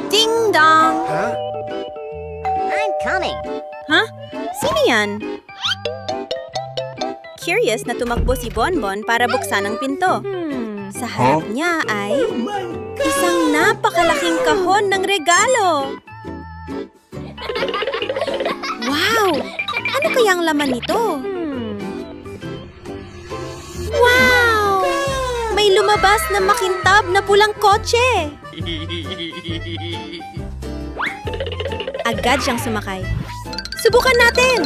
Ding dong! I'm coming. Huh? Sino yan? Curious na tumakbo si Bonbon para buksan ang pinto. Sa harap niya ay isang napakalaking kahon ng regalo. Wow! Ano kayang laman nito? Wow! May lumabas na makintab na pulang kotse. Agad siyang sumakay. Subukan natin!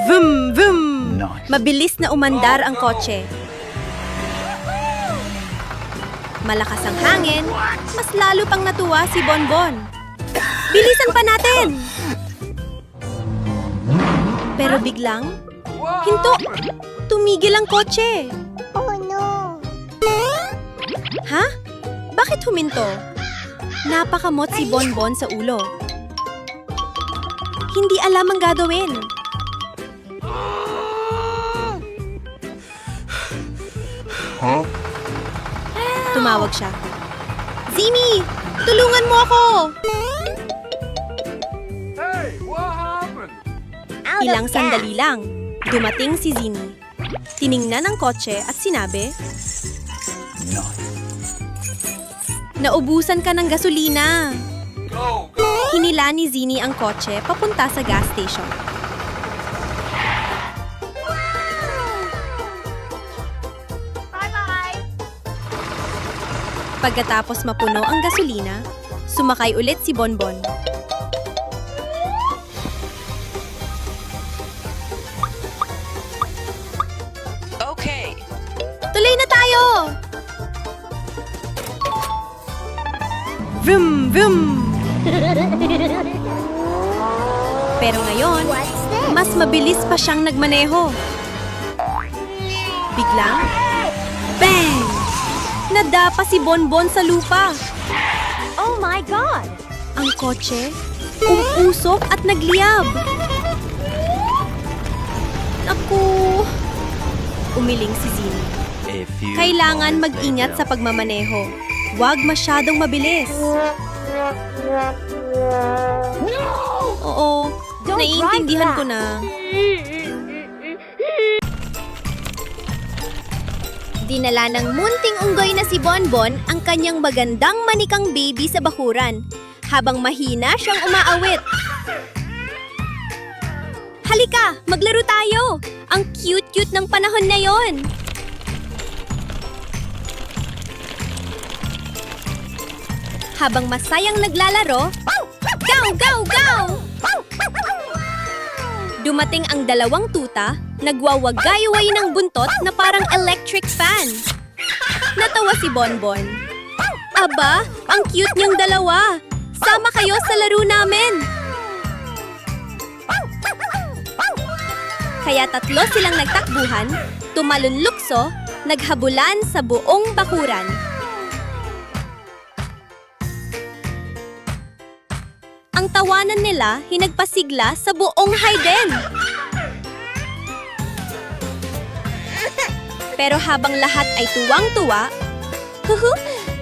Vroom, vroom! Nice. Mabilis na umandar ang kotse. Malakas ang hangin, mas lalo pang natuwa si Bonbon. Bilisan pa natin! Pero biglang, hinto! Tumigil ang kotse! Oh no. Ha? Bakit huminto? Napakamot si Bonbon sa ulo. Hindi alam ang gagawin. Tumawag siya. Zimi! Tulungan mo ako! Out Ilang of gas. sandali lang, dumating si Zini. Tiningnan ang kotse at sinabi, Nice. naubusan ka ng gasolina. Hinila ni Zini ang kotse papunta sa gas station. Bye-bye. Pagkatapos mapuno ang gasolina, sumakay ulit si Bonbon. Okay. Tuloy na tayo! Vroom, vroom! Pero ngayon, What's this? mas mabilis pa siyang nagmaneho. Biglang, bang! Nadapa si Bonbon sa lupa. Oh my God. Ang kotse, umusok at nagliyab. Naku! Umiling si Zini. A few Kailangan moments mag-ingat sa later. pagmamaneho. Huwag masyadong mabilis. Oo, Don't naiintindihan drive ko na. Dinala ng munting unggoy na si Bonbon ang kanyang magandang manikang baby sa bakuran, habang mahina siyang umaawit. Halika, maglaro tayo! Ang cute-cute ng panahon na yon. Habang masayang naglalaro, go, go, go! Dumating ang dalawang tuta, nagwawagayway ng buntot na parang electric fan. Natawa si Bonbon. Aba, ang cute niyang dalawa. Sama kayo sa laro namin. Kaya tatlo silang nagtakbuhan, tumalunlukso, naghabulan sa buong bakuran. Ang tawanan nila hinagpasigla sa buong Hayden. Pero habang lahat ay tuwang-tuwa, huhu,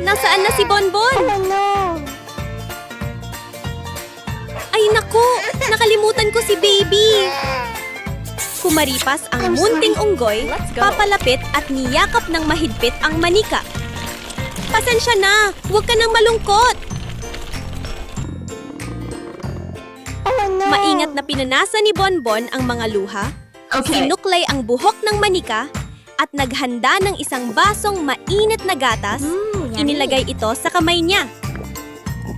nasaan na si Bonbon? Oh no. Ay naku, nakalimutan ko si Baby. Kumaripas ang munting unggoy, papalapit at niyakap ng mahigpit ang manika. Pasensya na, huwag ka nang malungkot. Oh no. Maingat na pinanasa ni Bonbon ang mga luha, sinuklay ang buhok ng manika, at naghanda ng isang basong mainit na gatas, inilagay ito sa kamay niya.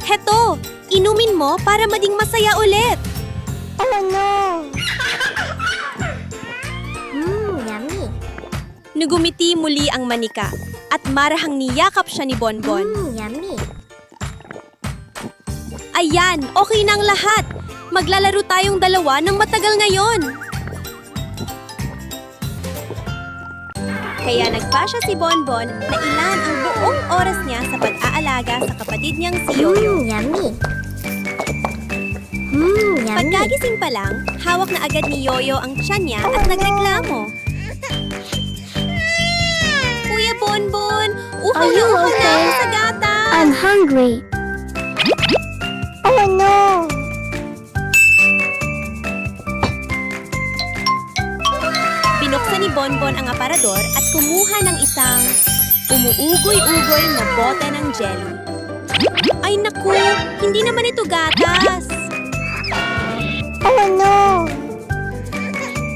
Heto, inumin mo para maging masaya ulit. Oh no. Yummy. Nugumiti muli ang manika, at marahang niyakap siya ni Bonbon. Yummy. Ayan, okay na ang lahat. Maglalaro tayong dalawa ng matagal ngayon. Kaya nagpasya si Bonbon na ilan ang buong oras niya sa pag-aalaga sa kapatid niyang si Yoyo. Yummy. Yummy. Pagkagising pa lang, hawak na agad ni Yoyo ang tiyan niya at nagreklamo. Are you okay? Sa gatas! I'm hungry. Oh no! Binuksan ni Bonbon ang aparador at kumuha ng isang umuugoy-ugoy na bote ng jelly. Ay naku! Hindi naman ito gatas! Oh no!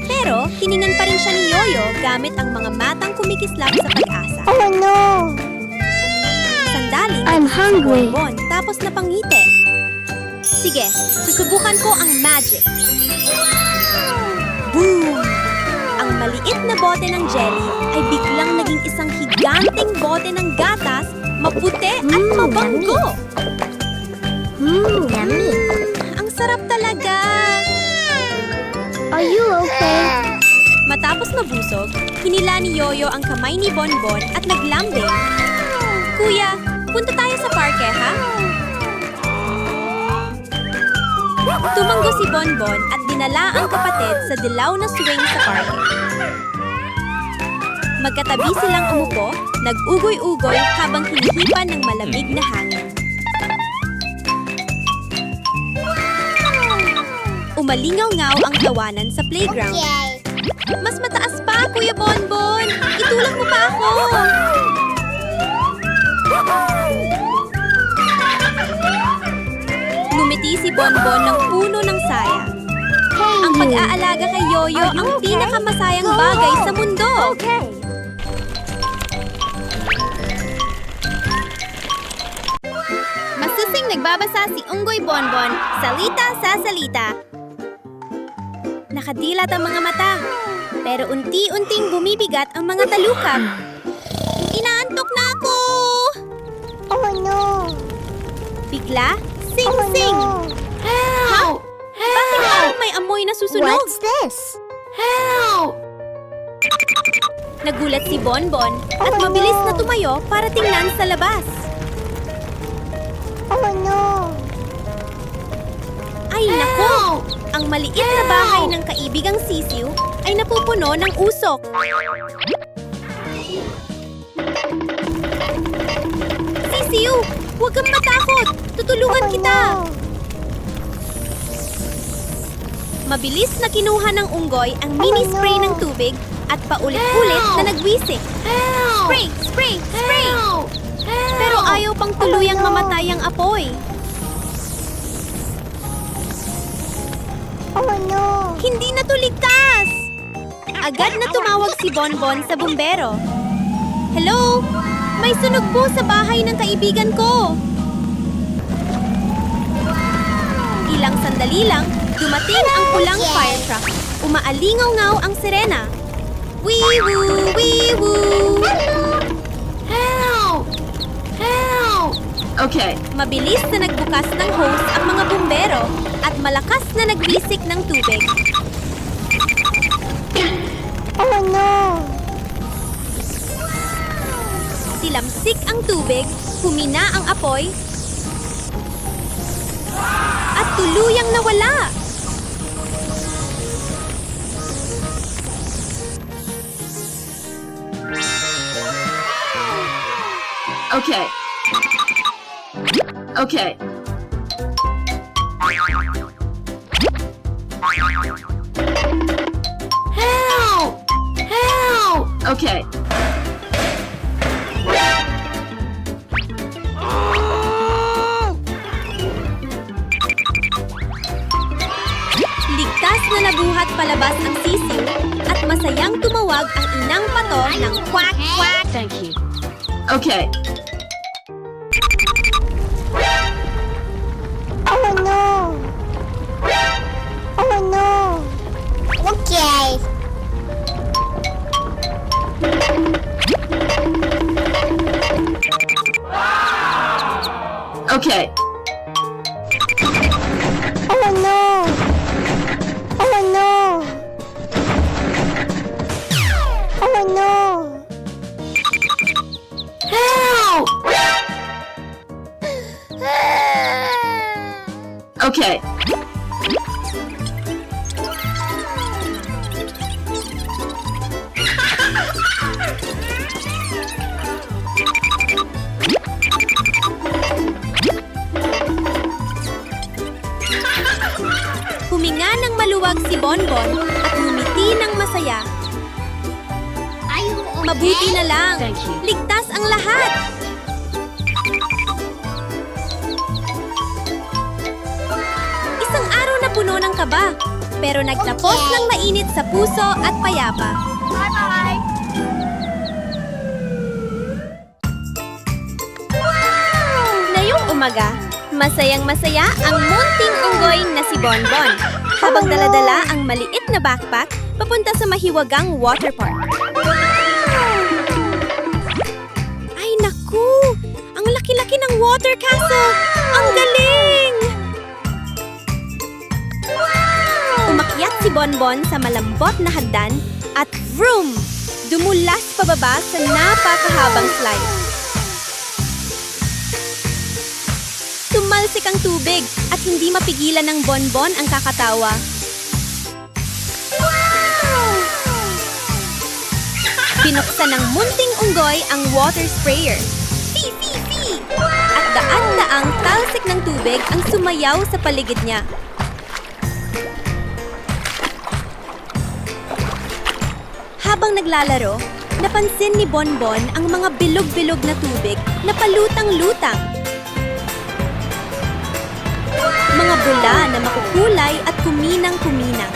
Pero tiningan pa rin siya ni Yoyo gamit ang mga matang kumikislap sa pag-asa. Oh no! Sandaling I'm nagisa si hungry. Bonbon tapos napangiti. Sige, susubukan ko ang magic. Boom! Ang maliit na bote ng jelly ay biglang naging isang higanting bote ng gatas, maputi at mabanggo. Yummy. Ang sarap talaga! Are you okay? Matapos mabusog, hinila ni Yoyo ang kamay ni Bonbon at naglambing. Kuya, punta tayo sa parke, ha? Tumanggo si Bonbon at dinala ang kapatid sa dilaw na swing sa parke. Magkatabi silang umupo, nag-ugoy-ugoy habang hinihipan ng malamig na hangin. Umalingaw-ngaw ang tawanan sa playground. Mas mataas pa, Kuya Bonbon! Itulak mo pa ako! Ngumiti si Bonbon ng puno ng saya. Ang pag-aalaga kay Yoyo ang pinakamasayang bagay sa mundo. Okay. Masusing nagbabasa si Unggoy Bonbon, salita sa salita. Nakadilat ang mga mata, pero unti-unting bumibigat ang mga talukap. Inaantok na ako! Oh no! Bigla, Oh sing-sing! no! Help! Bakit parang may amoy na susunog? What's this? Help! Nagulat si Bonbon at Oh, mabilis no. na tumayo para tingnan sa labas. Oh no! Ay nako! Ang maliit na bahay ng kaibigang sisiw ay napupuno ng usok. Sisiw! Huwag kang matakot! Tutulungan Oh, kita! no. Mabilis na kinuha ng unggoy ang mini Oh, no. spray ng tubig at paulit-ulit na nagwisik. Spray! Spray! Spray! Pero ayaw pang tuluyang Oh, no. mamatay ang apoy. Oh no! Hindi na to ligtas! Agad na tumawag si Bonbon sa bumbero. Hello? May sunog po sa bahay ng kaibigan ko. Ilang sandali lang, dumating ang pulang fire truck. Umaalingaw-ngaw ang sirena. Wee-woo! Wee-woo! Help! Help! Okay. Mabilis na nagbukas ng hose ang mga bumbero at malakas na nagwisik ng tubig. Oh no! Tilamsik ang tubig, humina ang apoy, at tuluyang nawala. Okay. Okay. Help! Help! Okay. Ligtas na nabuhat palabas ang sisiw at masayang tumawag ang inang pato ng kwak-kwak. Thank you. Okay. Oh no! Oh no! Okay. Okay. Oh no! Oh no! Oh no! Help! Okay. Bonbon at ngumiti ng masaya. Mabuti na lang. Thank you. Ligtas ang lahat. Isang araw na puno ng kaba, pero nagtapos ng mainit sa puso at payapa. Bye-bye! Ngayong umaga, masayang-masaya ang munting unggoy na si Bonbon habang daladala ang maliit na backpack papunta sa mahiwagang water park. Ay naku! Ang laki-laki ng water castle! Ang galing! Umakyat si Bonbon sa malambot na hagdan at vroom! Dumulas pababa sa napakahabang slide. Tumalsik ang tubig at hindi mapigilan ng Bonbon ang kakatawa. Binuksan ng munting unggoy ang water sprayer. Fi, fi, fi! At daan-daang talsik ng tubig ang sumayaw sa paligid niya. Habang naglalaro, napansin ni Bonbon ang mga bilog-bilog na tubig na palutang-lutang. Mga bula na makukulay at kuminang-kuminang.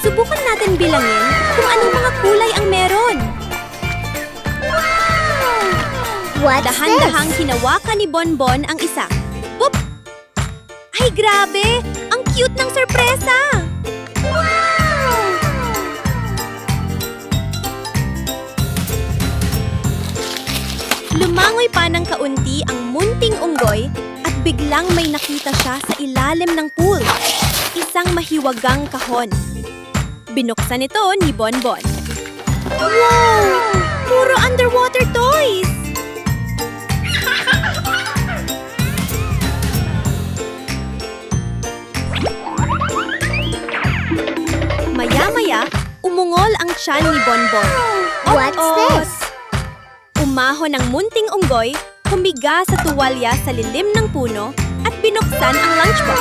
Subukan natin bilangin kung anong mga kulay ang meron. What's Dahan-dahang hinawakan ni Bonbon ang isa. Pop! Ay, grabe! Ang cute ng sorpresa! Lumangoy pa ng kaunti ang munting unggoy at biglang may nakita siya sa ilalim ng pool. Isang mahiwagang kahon. Binuksan ito ni Bonbon. Wow! Puro underwater toys! Maya-maya, umungol ang tiyan ni Bonbon. What's this? Umahon ang munting unggoy, humiga sa tuwalya sa lilim ng puno at binuksan ang lunchbox.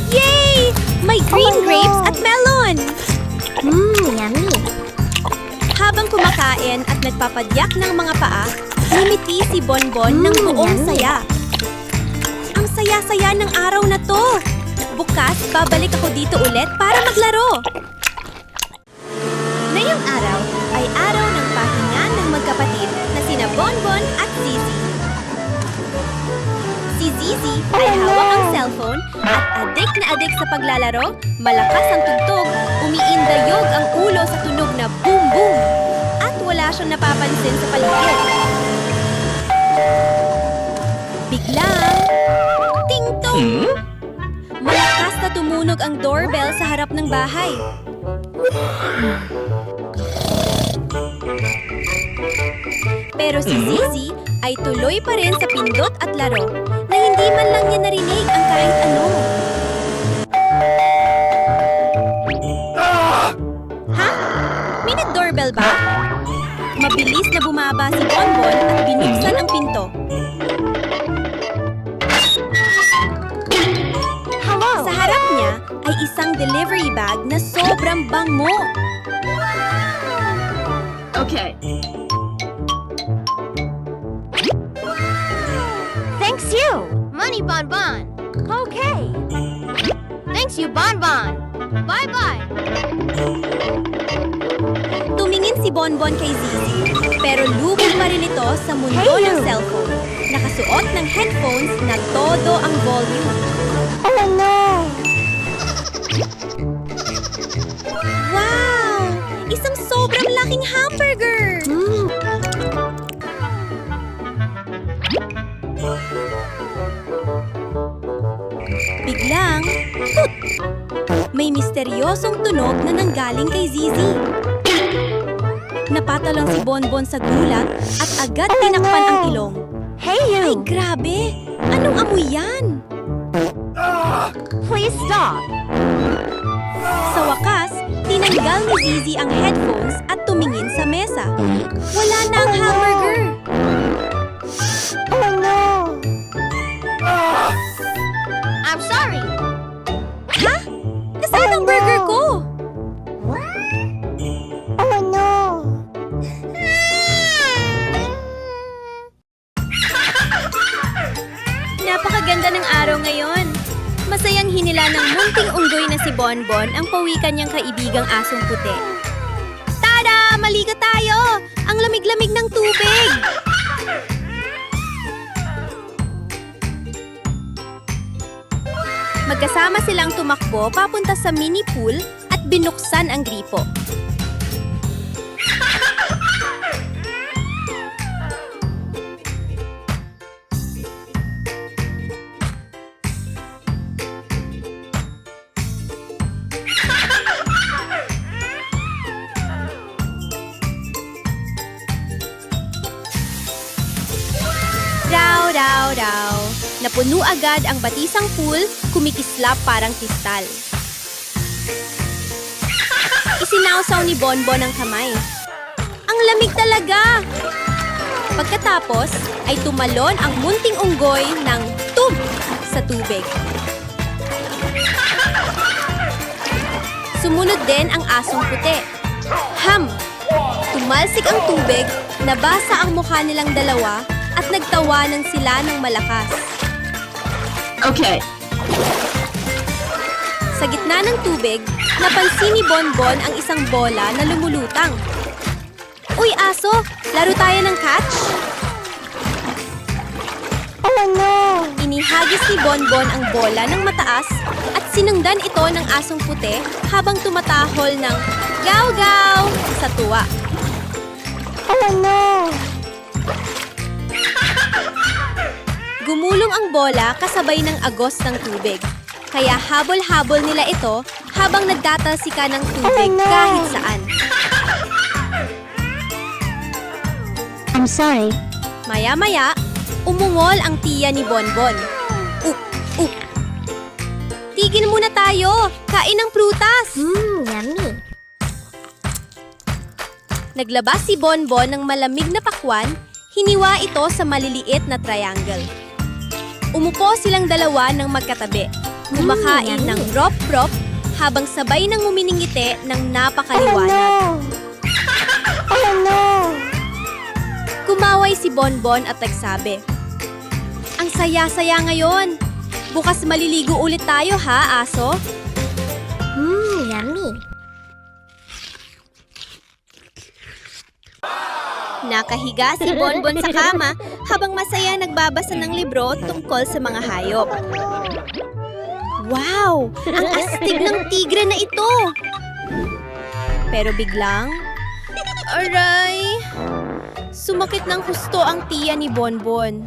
Yay! May green Oh, no. grapes at melon! Yummy. Habang kumakain at nagpapadyak ng mga paa, ngumiti si Bonbon ng buong yummy. saya. Ang saya-saya ng araw na to! Bukas, babalik ako dito ulit para maglaro! Ngayong araw ay araw ng pahinga ng magkapatid na sina Bonbon at Zizi. Si Zizi ay hawak ang cellphone at adik na adik sa paglalaro, malakas ang tugtog, umiindayog ang ulo sa tunog na boom boom, at wala siyang napapansin sa paligid. Biglang, ting-tong! Malakas na tumunog ang doorbell sa harap ng bahay. Pero si Zizi ay tuloy pa rin sa pindot at laro na hindi man lang niya narinig ang kahit ano. Ha? May nag-doorbell ba? Mabilis na bumaba si Bonbon at binuksan ang pinto. Sa harap niya ay isang delivery bag na sobrang bango. Okay. Thanks you, Money Bonbon. Okay. Thanks you, Bonbon. Bye-bye. Tumingin si Bonbon kay Zizi, pero lubog pa rin ito sa mundo Hey, ng you. cellphone. Nakasuot ng headphones na todo ang volume. Oh no! Wow! Isang sobrang laking hamburger! Biglang, tut! May misteryosong tunog na nanggaling kay Zizi. Napatalon si Bonbon sa gulat at agad tinakpan ang ilong. Hey Ay, you! grabe! Anong amoy yan? Please stop. Sa wakas, tinanggal ni Zizi ang headphones at tumingin sa mesa. Wala na ang hamburger! Oh no! I'm sorry. Nasaan ang burger ko? Oh no. Napakaganda ng araw ngayon. Masayang hinila ng munting unggoy na si Bonbon ang pawikan niyang kaibigang asong puti. Tada! Maligo tayo! Ang lamig-lamig ng tubig! Magkasama silang tumakbo papunta sa mini pool at binuksan ang gripo. Raw, raw, raw. Napuno agad ang batisang pool, kumikislap parang kristal. Isinawsaw ni Bonbon ang kamay. Ang lamig talaga! Pagkatapos, ay tumalon ang munting unggoy ng tub sa tubig. Sumunod din ang asong puti. Ham! Tumalsik ang tubig, nabasa ang mukha nilang dalawa, at nagtawanan sila ng malakas. Okay. Sa gitna ng tubig, napansin ni Bonbon ang isang bola na lumulutang. Uy, aso! Laro tayo ng catch? Oh no. Inihagis ni Bonbon ang bola ng mataas at sinundan ito ng asong puti habang tumatahol ng gaw-gaw sa tuwa. Oh no. Gumulong ang bola kasabay ng agos ng tubig. Kaya habol-habol nila ito habang nagtatalsika ng tubig kahit saan. I'm sorry. Maya-maya, umungol ang tiya ni Bonbon. Uk! Tigil muna tayo! Kain ng prutas! Yummy. Naglabas si Bonbon ng malamig na pakwan, hiniwa ito sa maliliit na triangle. Umupo silang dalawa ng magkatabi, kumakain ng drop-drop habang sabay nang nguminingiti ng napakaliwanag. Oh no. Kumaway si Bonbon at nagsabi, "Ang saya-saya ngayon! Bukas maliligo ulit tayo ha, aso?" Yummy. Nakahiga si Bonbon sa kama habang masaya nagbabasa ng libro tungkol sa mga hayop. Wow! Ang astig ng tigre na ito! Pero biglang, aray! Sumakit ng husto ang tiya ni Bonbon.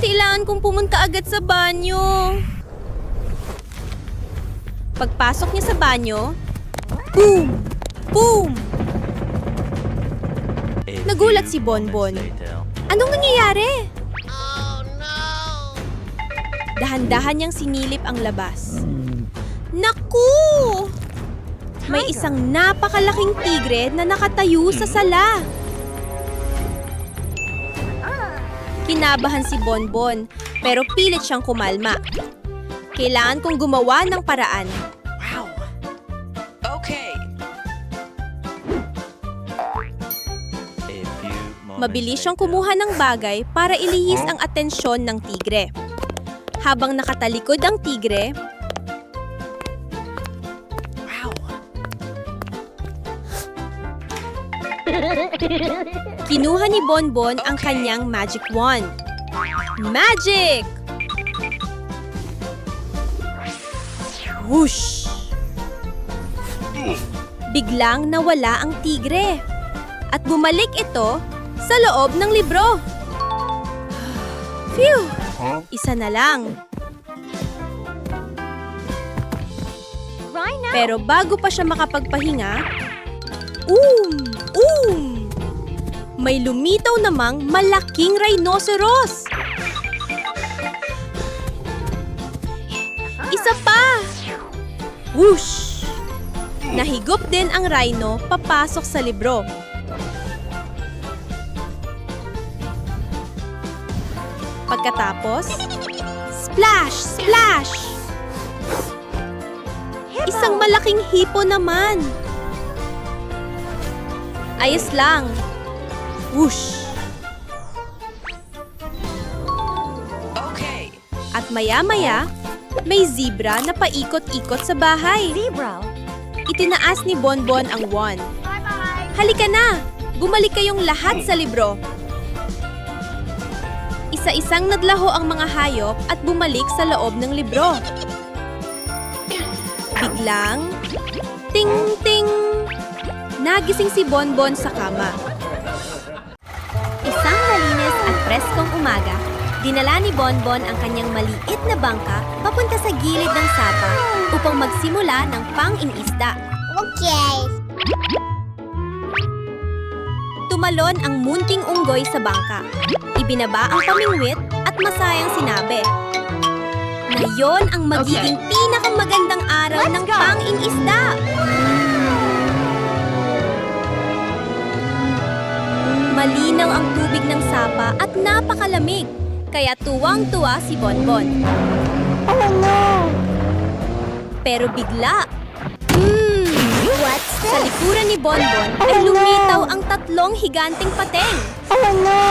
Kailangan kong pumunta agad sa banyo. Pagpasok niya sa banyo, boom! Boom! Nagulat si Bonbon. Anong nangyayari? Dahan-dahan niyang sinilip ang labas. Naku! May isang napakalaking tigre na nakatayo sa sala. Kinabahan si Bonbon, pero pilit siyang kumalma. Kailangan kong gumawa ng paraan. Wow. Okay. Mabilis siyang kumuha ng bagay para ilihis ang atensyon ng tigre. Habang nakatalikod ang tigre, kinuha ni Bonbon ang kanyang magic wand. Magic! Whoosh! Biglang nawala ang tigre at bumalik ito sa loob ng libro. Phew! Isa na lang. Pero bago pa siya makapagpahinga, may lumitaw namang malaking rhinoceros. Isa pa! Whoosh! Nahigop din ang rhino papasok sa libro. Pagkatapos, Splash! Splash! Isang malaking hipo naman. Ayos lang. Whoosh! Okay. At maya-maya, may zebra na paikot-ikot sa bahay. Zebra. Itinaas ni Bonbon ang wand. Halika na! Bumalik kayong lahat sa libro. Isa-isang nadlaho ang mga hayop at bumalik sa loob ng libro. Biglang, ting-ting! Nagising si Bonbon sa kama. Isang malinis at preskong umaga, dinala ni Bonbon ang kanyang maliit na bangka papunta sa gilid ng sapa upang magsimula ng pang-inisda. Okay. Tumalon ang munting unggoy sa bangka. Ibinaba ang pamingwit at masayang sinabi, "Ngayon ang magiging pinakamagandang araw ng pang-inisda." Malinaw ang tubig ng sapa at napakalamig, kaya tuwang-tuwa si Bonbon. Oh no. Pero bigla, What's sa this? likuran ni Bonbon ay lumitaw ang tatlong higanting pateng. Oh no.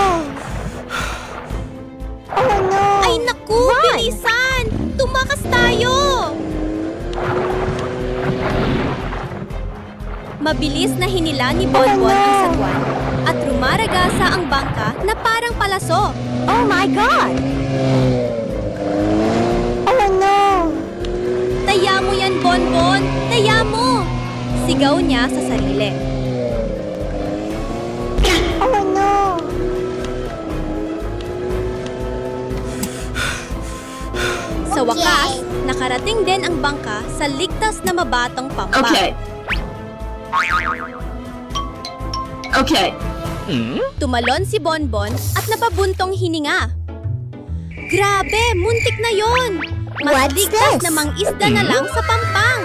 Oh no. Ay naku, bilisan! Tumakas tayo! Mabilis na hinila ni Bonbon ang sagwan at rumaragasa ang bangka na parang palaso. Oh my God. Oh no. Taya mo yan, Bonbon! Taya mo! Sigaw niya sa sarili. Oh no. Sa wakas, nakarating din ang bangka sa ligtas na mabatong pampa. Okay. Okay. Tumalon si Bonbon at napabuntong hininga. Grabe, muntik na yon! Mas What's ligtas this? na mangisda na lang sa pampang.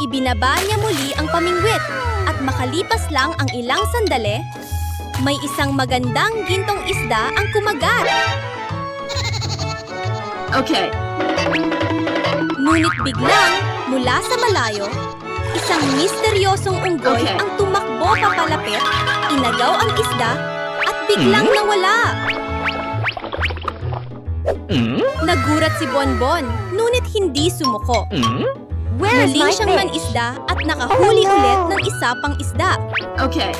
Ibinaba niya muli ang pamingwit at makalipas lang ang ilang sandali, may isang magandang gintong isda ang kumagat. Okay. Ngunit biglang, mula sa malayo, isang misteryosong unggoy Okay. ang tumakbo papalapit, inagaw ang isda, at biglang nawala. Nagurat si Bonbon, ngunit hindi sumuko. Where is Muli my siyang fish? manisda at nakahuli Oh, no. ulit ng isa pang isda. Okay.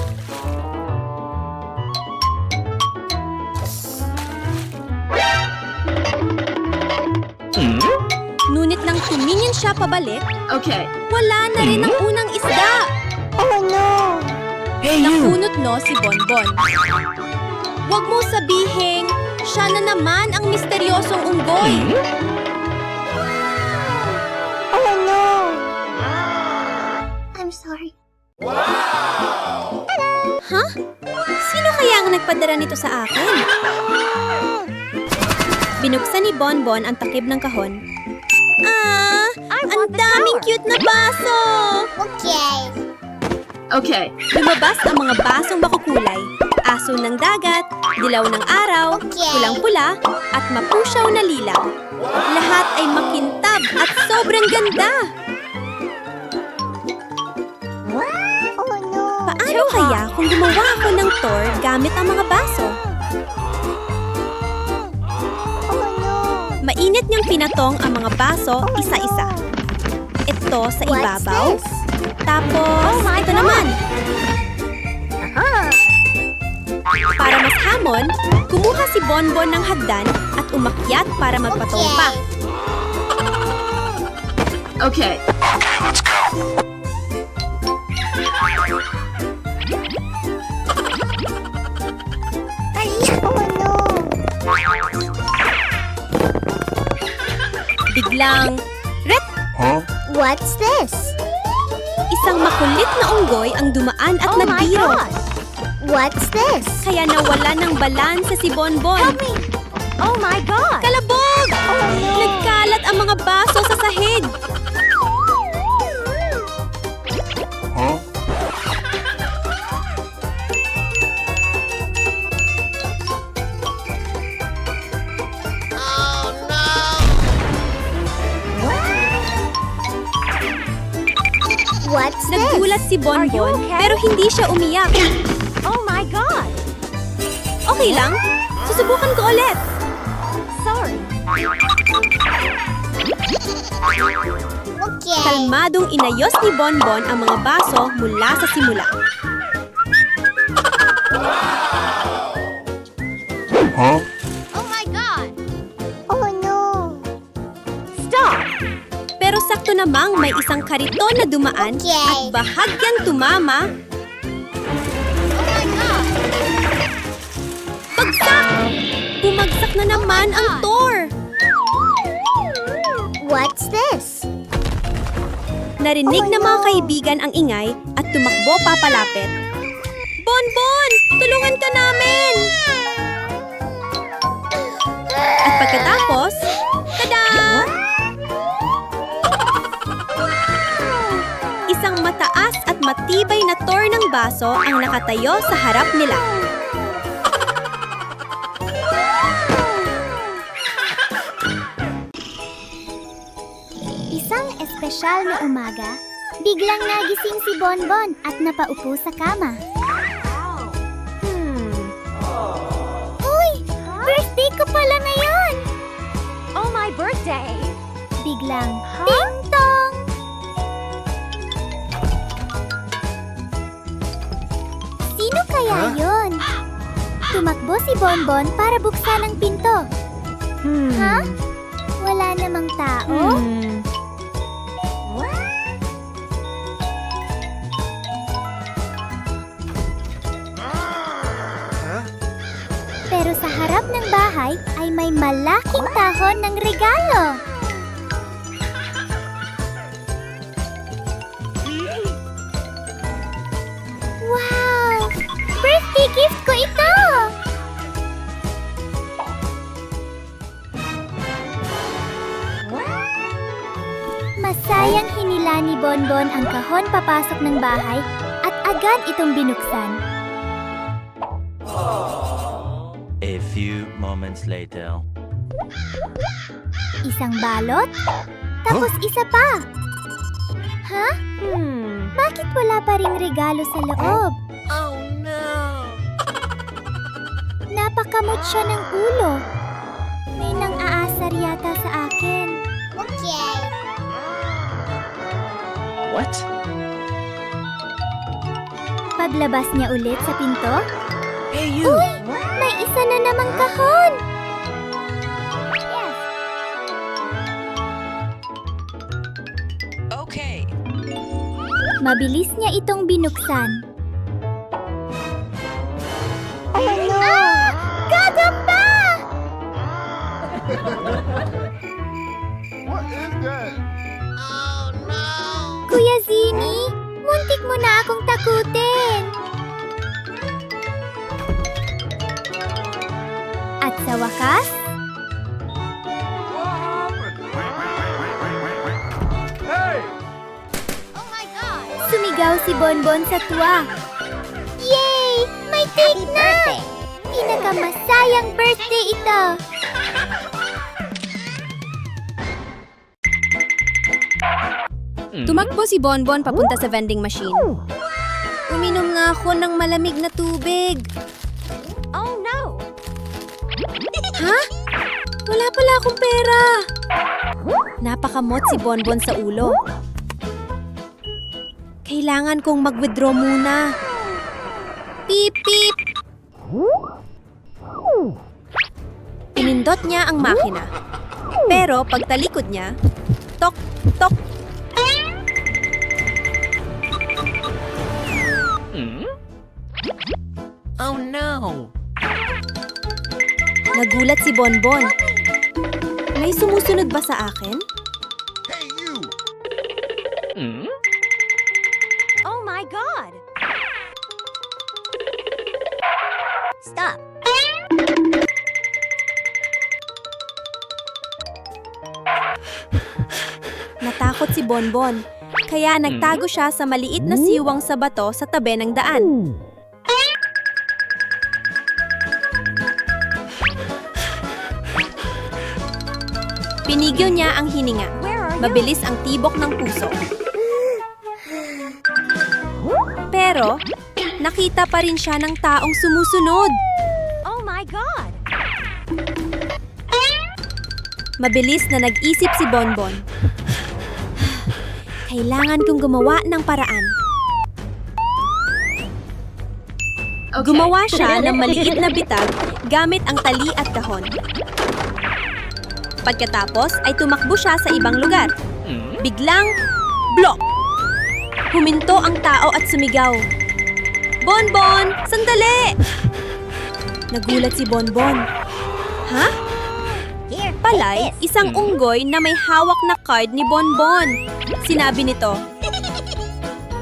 Ngunit nang tumingin siya pabalik, Okay. wala na rin ang unang isda. Oh no. Nakunot no si Bonbon. Huwag mo sabihing, siya na naman ang misteryosong unggoy. Oh no. I'm sorry. Ha? Sino kaya ang nagpadala nito sa akin? Binuksan ni Bonbon ang takip ng kahon. Ang daming cute na baso! Okay. Okay. Lumabas ang mga basong makukulay, aso ng dagat, dilaw ng araw, Okay. pulang-pula, at mapusyaw na lilaw. Lahat ay makintab at sobrang ganda! Oh no. Paano kaya kung gumawa ako ng tour gamit ang mga baso? Oh no. Mainit niyang pinatong ang mga baso isa-isa. Ito sa What's ibabaw. this? Tapos, Oh my ito God. naman. Huh. Para mas hamon, kumuha si Bonbon ng hagdan at umakyat para magpatumpa. Okay. Oh no. Biglang, ret! What's this? Isang makulit na unggoy ang dumaan at Oh my nagdiro. gosh. What's this? Kaya nawala ng balansa si Bonbon. Help me. Oh my God. Kalabog! Oh no. Nagkalat ang mga baso sa sahig. What's this? Nagulat si Bonbon, pero hindi siya umiyak. Oh my God! Okay lang, susubukan ko ulit. Sorry. Okay. Kalmadong inayos ni Bonbon ang mga baso mula sa simula. Huh? Oh my God! Oh no! Stop! Pero sakto namang may isang kariton na dumaan Okay. at bahagyang tumama. Oh my God! Bagsak! Bumagsak na naman ang Thor! What's this? Narinig ng mga kaibigan ang ingay at tumakbo papalapit. Bonbon! Tulungan ka namin! At pagkatapos, tada! Isang mataas at matibay na Thor ng baso ang nakatayo sa harap nila. Isang espesyal na umaga, biglang nagising si Bonbon at napaupo sa kama. Uy! Birthday ko pala ngayon! Oh, my birthday! Biglang, ting-tong! Sino kaya yun? Tumakbo si Bonbon para buksan ang pinto. Ha? Wala namang tao? Pero sa harap ng bahay ay may malaking tahon ng regalo. Wow! Birthday gift ko ito! Masayang hinila ni Bonbon ang kahon papasok ng bahay at agad itong binuksan. A few moments later. Isang balot, tapos isa pa. Ha? Bakit wala pa ring regalo sa loob? Oh no! Napakamot siya ng ulo. May nang-aasar yata sa akin. Okay. What? Paglabas niya ulit sa pinto, Hey you! uy! May isa na namang kahon! Yes. Okay. Mabilis niya itong binuksan. Oh no! Ah! Gagamba! Kuya Zini, muntik mo na akong takutin. At sa wakas, sumigaw si Bonbon sa tuwa. Yay! May cake na! Pinakamasayang birthday ito! Tumakbo si Bonbon papunta sa vending machine. Uminom nga ako ng malamig na tubig. Oh no! Ha? Wala pala akong pera. Napakamot si Bonbon sa ulo. Kailangan kong mag-withdraw muna. Beep, beep. Pinindot niya ang makina. Pero pagtalikod niya, tok, tok. Oh no! Nagulat si Bonbon. May sumusunod ba sa akin? Oh my God! Stop! Natakot si Bonbon, kaya nagtago siya sa maliit na siwang sa bato sa tabi ng daan. Pinigil niya ang hininga. Mabilis ang tibok ng puso. Pero, nakita pa rin siya ng taong sumusunod. Oh my God! Mabilis na nag-isip si Bonbon. Kailangan kong gumawa ng paraan. Okay. Gumawa siya ng maliit na bitag gamit ang tali at kahon. Pagkatapos ay tumakbo siya sa ibang lugar. Biglang, blok! Huminto ang tao at sumigaw. Bonbon! Sandali! Nagulat si Bonbon. Ha? Palay, isang unggoy na may hawak na card ni Bonbon. Sinabi nito,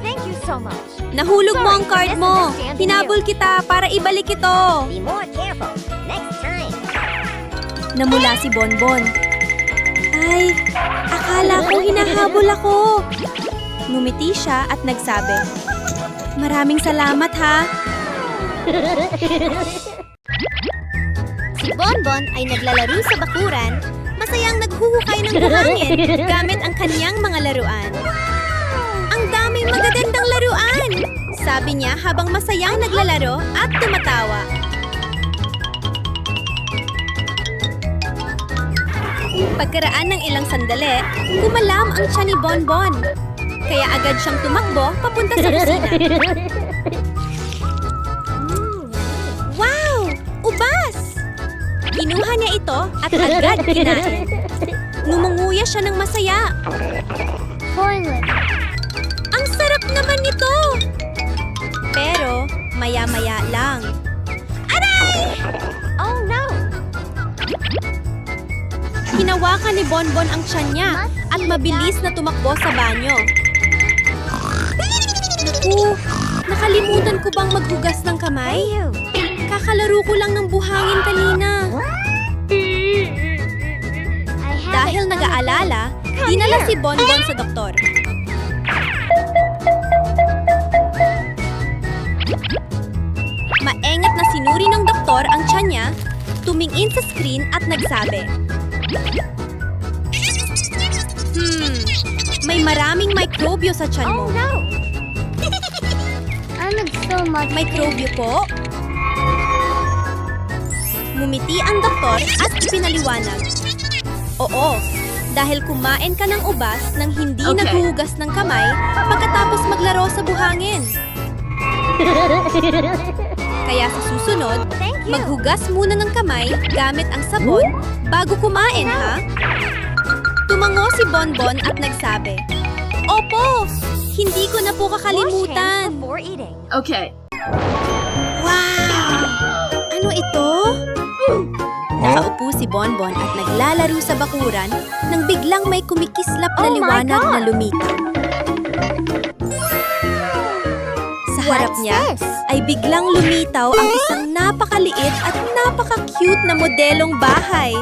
Thank you so much. nahulog mo ang card mo. Hinabol kita para ibalik ito. Be more careful next time. Namula si Bonbon. Ay, akala ko hinahabol ako. Ngumiti siya at nagsabi, maraming salamat ha. Si Bonbon ay naglalaro sa bakuran, masayang naghuhukay ng buhangin gamit ang kaniyang mga laruan. Ang daming magagandang laruan! Sabi niya habang masayang naglalaro at tumatawa. Pagkaraan ng ilang sandali, kumalam ang tiyan ni Bonbon. Kaya agad siyang tumakbo papunta sa kusina. Wow! Ubas! Kinuha niya ito at agad kinain. Numunguya siya ng masaya. Toilet. Ang sarap naman nito! Pero, maya-maya lang. Aray! Oh no! Hinawakan ni Bonbon ang tiyan niya at mabilis na tumakbo sa banyo. Naku, nakalimutan ko bang maghugas ng kamay? Kakalaro ko lang ng buhangin kanina. Dahil nag-aalala, dinala si Bonbon sa doktor. Maengat na sinuri ng doktor ang tiyan niya, tumingin sa screen at nagsabi, may maraming mikrobyo sa tiyan mo. Oh no! I look so much. Mikrobyo po? Ngumiti ang doktor at ipinaliwanag. Oo, dahil kumain ka ng ubas nang hindi Okay. naghuhugas ng kamay pagkatapos maglaro sa buhangin. Kaya sa susunod, Thank you. maghugas muna ng kamay gamit ang sabon bago kumain, ha? Tumango si Bonbon at nagsabi, Opo, hindi ko na po Wash hands kakalimutan. before eating. Okay. Wow! Ano ito? Nakaupo si Bonbon at naglalaro sa bakuran nang biglang may kumikislap na Oh my liwanag God! na lumitaw. Sa harap What's niya this? ay biglang lumitaw ang isang napakaliit at napaka-cute na modelong bahay.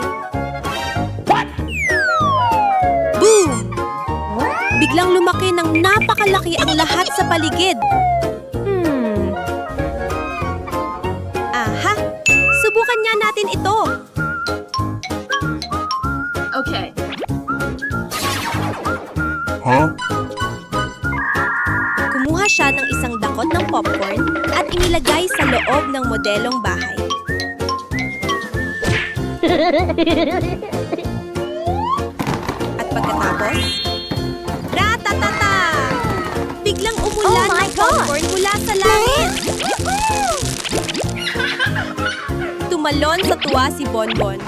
Boom! Biglang lumaki ng napakalaki ang lahat sa paligid. Aha! Subukan nga natin ito. Okay. Kumuha siya ng isang dakot ng popcorn at inilagay sa loob ng modelong bahay. At pagkatapos, ratatata! Biglang umulan Oh my ng popcorn mula sa langit. Tumalon sa tuwa si Bonbon.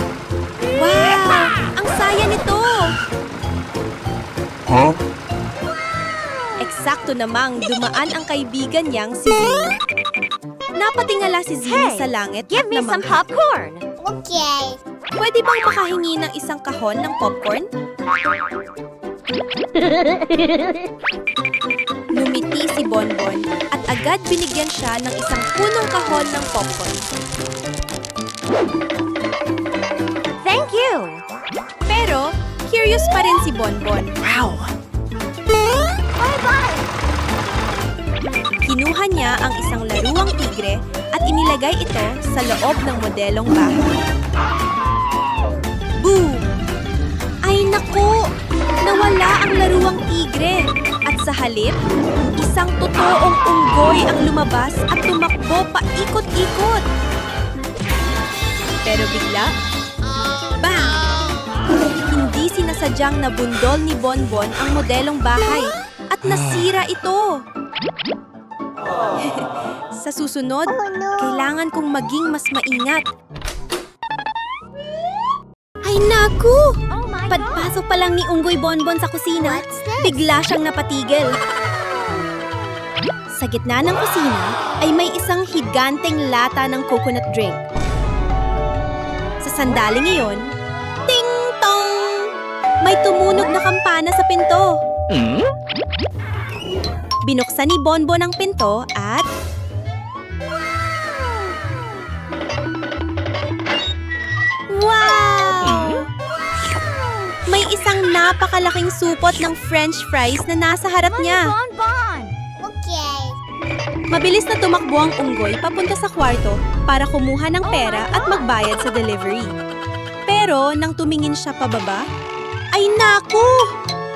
Wow! Ang saya nito! Eksakto namang dumaan ang kaibigan niyang si Zee. Napatingala si Zee sa langit Give at me some namangha. popcorn. Okay. Pwede bang makahingi ng isang kahon ng popcorn? Lumiti si Bonbon at agad binigyan siya ng isang punong kahon ng popcorn. Thank you. Pero, curious pa rin si Bonbon. Wow! Bye-bye. Kinuha niya ang isang laruang tigre at inilagay ito sa loob ng modelong bahay. Boom! Ay naku! Nawala ang laruang tigre at Sa halip, isang totoong unggoy ang lumabas at tumakbo paikot-ikot. Pero bigla, bang! Hindi sinasadyang nabundol ni Bonbon ang modelong bahay at nasira ito. Sa susunod, kailangan kong maging mas maingat. Ay naku! Pagpasok pa lang ni Unggoy Bonbon sa kusina, bigla siyang napatigil. Sa gitna ng kusina ay may isang higanteng lata ng coconut drink. Sa sandaling iyon, ting tong! May tumunog na kampana sa pinto. Binuksan ni Bonbon ang pinto at... Wow! May isang napakalaking supot ng French fries na nasa harap niya. Okay. Mabilis na tumakbo ang unggoy papunta sa kwarto para kumuha ng pera at magbayad sa delivery. Pero nang tumingin siya pababa, ay naku!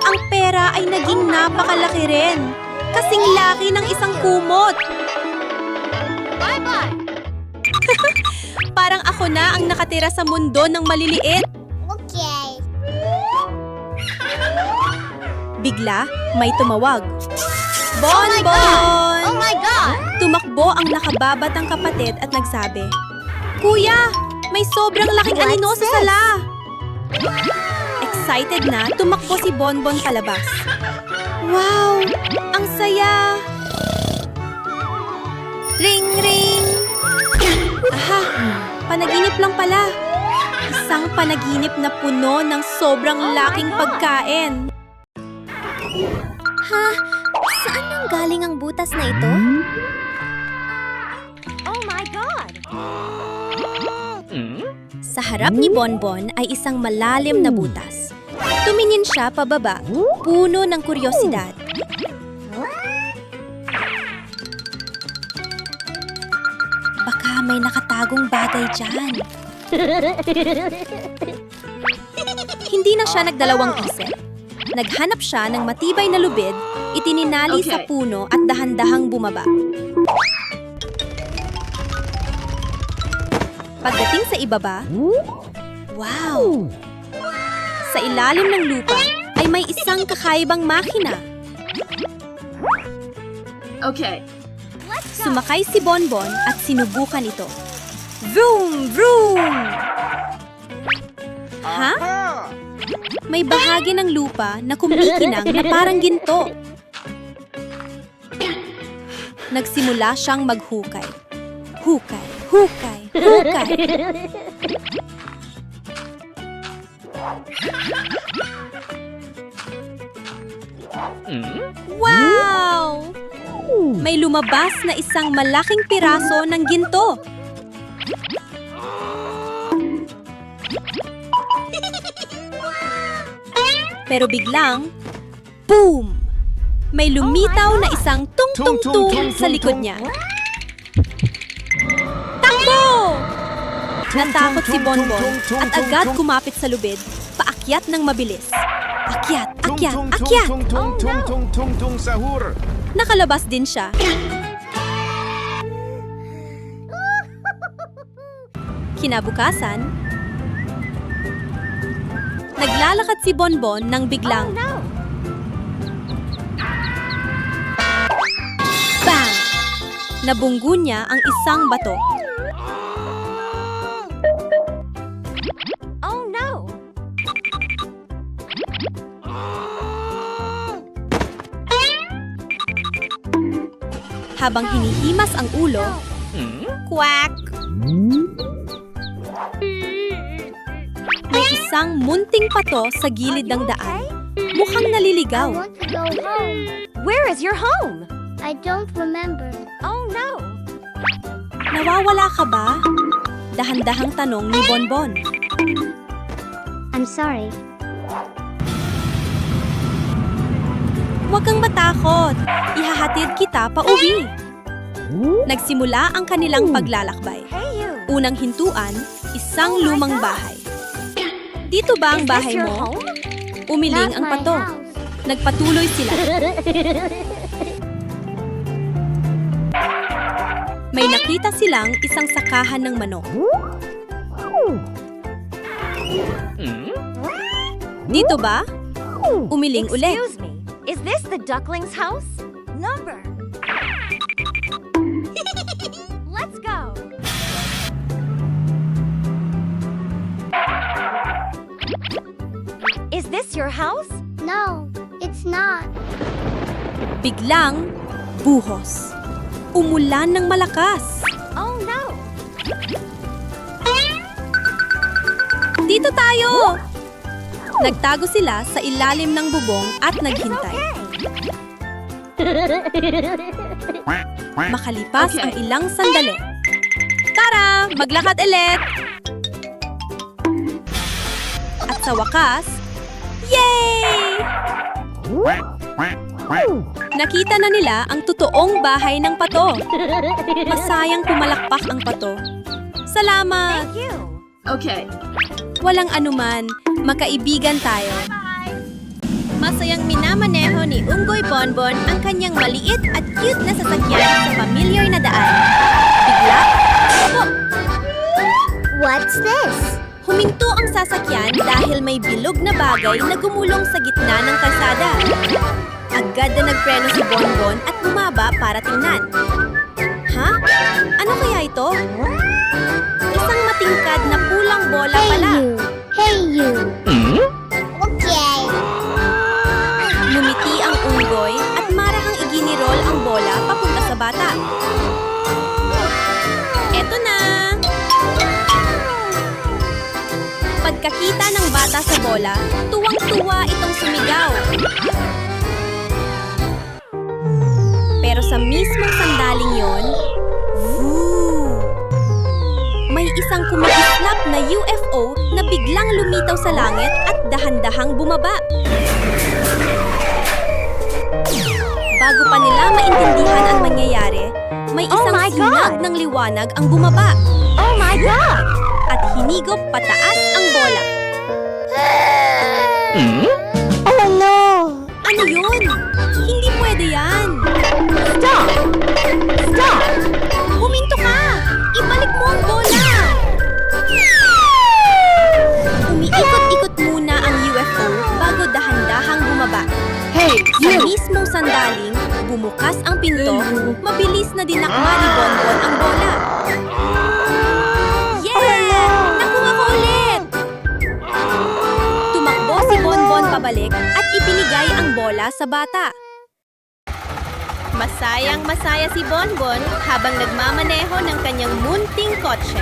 Ang pera ay naging napakalaki rin. Kasing laki ng isang kumot. Bye-bye. Parang ako na ang nakatira sa mundo ng maliliit. Okay. Bigla, may tumawag. Bonbon! Oh my God! Tumakbo ang nakababatang kapatid at nagsabi, Kuya, may sobrang laking What's anino sa this? sala. Excited na, tumakbo si Bonbon palabas. Wow! Ang saya! Ring, ring! Aha! Panaginip lang pala. Isang panaginip na puno ng sobrang laking pagkain. Ha? Saan nang galing ang butas na ito? Oh my God! Sa harap ni Bonbon ay isang malalim na butas. Tumingin siya pababa, puno ng kuryosidad. Baka may nakatagong bagay dyan. Hindi na siya nagdalawang isip. Naghanap siya ng matibay na lubid, itininali sa Okay. puno at dahan-dahang bumaba. Pagdating sa ibaba, wow! Sa ilalim ng lupa ay may isang kakaibang makina. Okay. Sumakay si Bonbon at sinubukan ito. Vroom! Vroom! Ha? May bahagi ng lupa na kumikinang na parang ginto. Nagsimula siyang maghukay. Hukay, hukay, hukay. Wow! May lumabas na isang malaking piraso ng ginto. Pero biglang, boom! May lumitaw na isang tung-tung-tung sa likod niya. Takbo! Natakot si Bonbon at agad kumapit sa lubid, paakyat ng mabilis. Akyat, akyat, akyat! Tung sahur. Nakalabas din siya. Kinabukasan, naglalakad si Bonbon nang biglang bang! Nabunggo niya ang isang bato. Oh no! Habang hinihimas ang ulo, quack! May isang munting pato sa gilid ng daan. Mukhang I naliligaw. want to go home. Where is your home? I don't remember. Oh no! Nawawala ka ba? Dahan-dahang tanong ni Bonbon. I'm sorry. Huwag kang matakot. Ihahatid kita pa uwi. Nagsimula ang kanilang paglalakbay. Unang hintuan, isang lumang bahay. Dito ba ang bahay mo? Umiling ang pato. Nagpatuloy sila. May nakita silang isang sakahan ng manok. Dito ba? Umiling ulit. Excuse me, is this the duckling's house? Number. Let's go. Is this your house? No, it's not. Biglang, buhos. Umulan ng malakas. Oh no. Dito tayo! Nagtago sila sa ilalim ng bubong at naghintay. Makalipas ang ilang sandali. Tara! Maglakad ulit! At sa wakas, yay! Nakita na nila ang totoong bahay ng pato. Masayang pumalakpak ang pato. Salamat! Thank you. Okay. Walang anuman, makaibigan tayo. Masayang minamaneho ni Unggoy Bonbon ang kanyang maliit at cute na sasakyan sa pamilyar na daan. Bigla, What's this? huminto ang sasakyan dahil may bilog na bagay na gumulong sa gitna ng kalsada. Agad na nagpreno si Bonbon at bumaba para tingnan. Ha? Ano kaya ito? Isang matingkad na pulang bola pala. Hey you. Okay. Ngumiti ang unggoy at marahang iginirol ang bola papunta sa bata. Eto na! Pagkakita ng bata sa bola, tuwang-tuwa itong sumigaw. Pero sa mismong sandaling yon, may isang kumikislap na UFO na biglang lumitaw sa langit at dahan-dahang bumaba. Bago pa nila maintindihan ang mangyayari, may isang my sinag God! ng liwanag ang bumaba Oh my God. at hinigop pataas ang bola. Oh no. Ano yun? Hindi pwede yan. Stop. Stop. Huminto ka! Ibalik mo ang bola! Umiikot-ikot muna ang UFO bago dahan-dahang bumaba. Hey, Sa mismong sandaling, bumukas ang pinto, mabilis na dinakma ni Bonbon ang bola. Yeah! Nakuha ko ulit! Tumakbo si Bonbon pabalik at ibinigay ang bola sa bata. Masayang-masaya si Bonbon habang nagmamaneho ng kanyang munting kotse.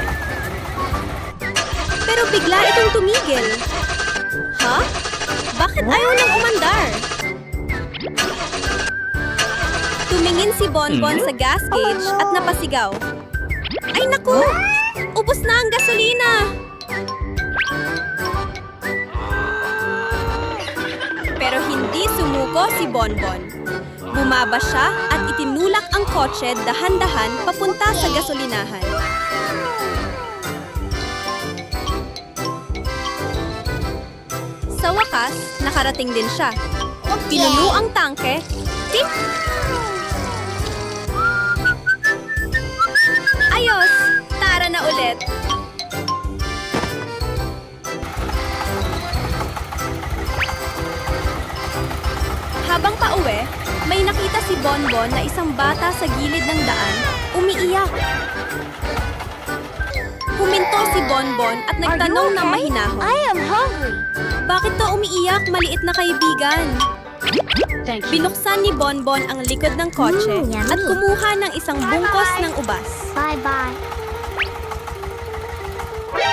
Pero bigla itong tumigil. Ha? Bakit ayaw nang umandar? Tumingin si Bonbon sa gas gauge at napasigaw. Ay naku! Ubos na ang gasolina! Pero hindi sumuko si Bonbon. Bumaba siya at itinulak ang kotse dahan-dahan papunta sa gasolinahan. Sa wakas, nakarating din siya. Pinuno ang tangke. Tip! Ayos! Tara na ulit! Habang pauwi, may nakita si Bonbon na isang bata sa gilid ng daan, umiiyak. Huminto si Bonbon at nagtanong ng mahinahon. I am hungry. Bakit to umiiyak, maliit na kaibigan? Thank you. Binuksan ni Bonbon ang likod ng kotse yummy. at kumuha ng isang bungkos ng ubas. Bye-bye.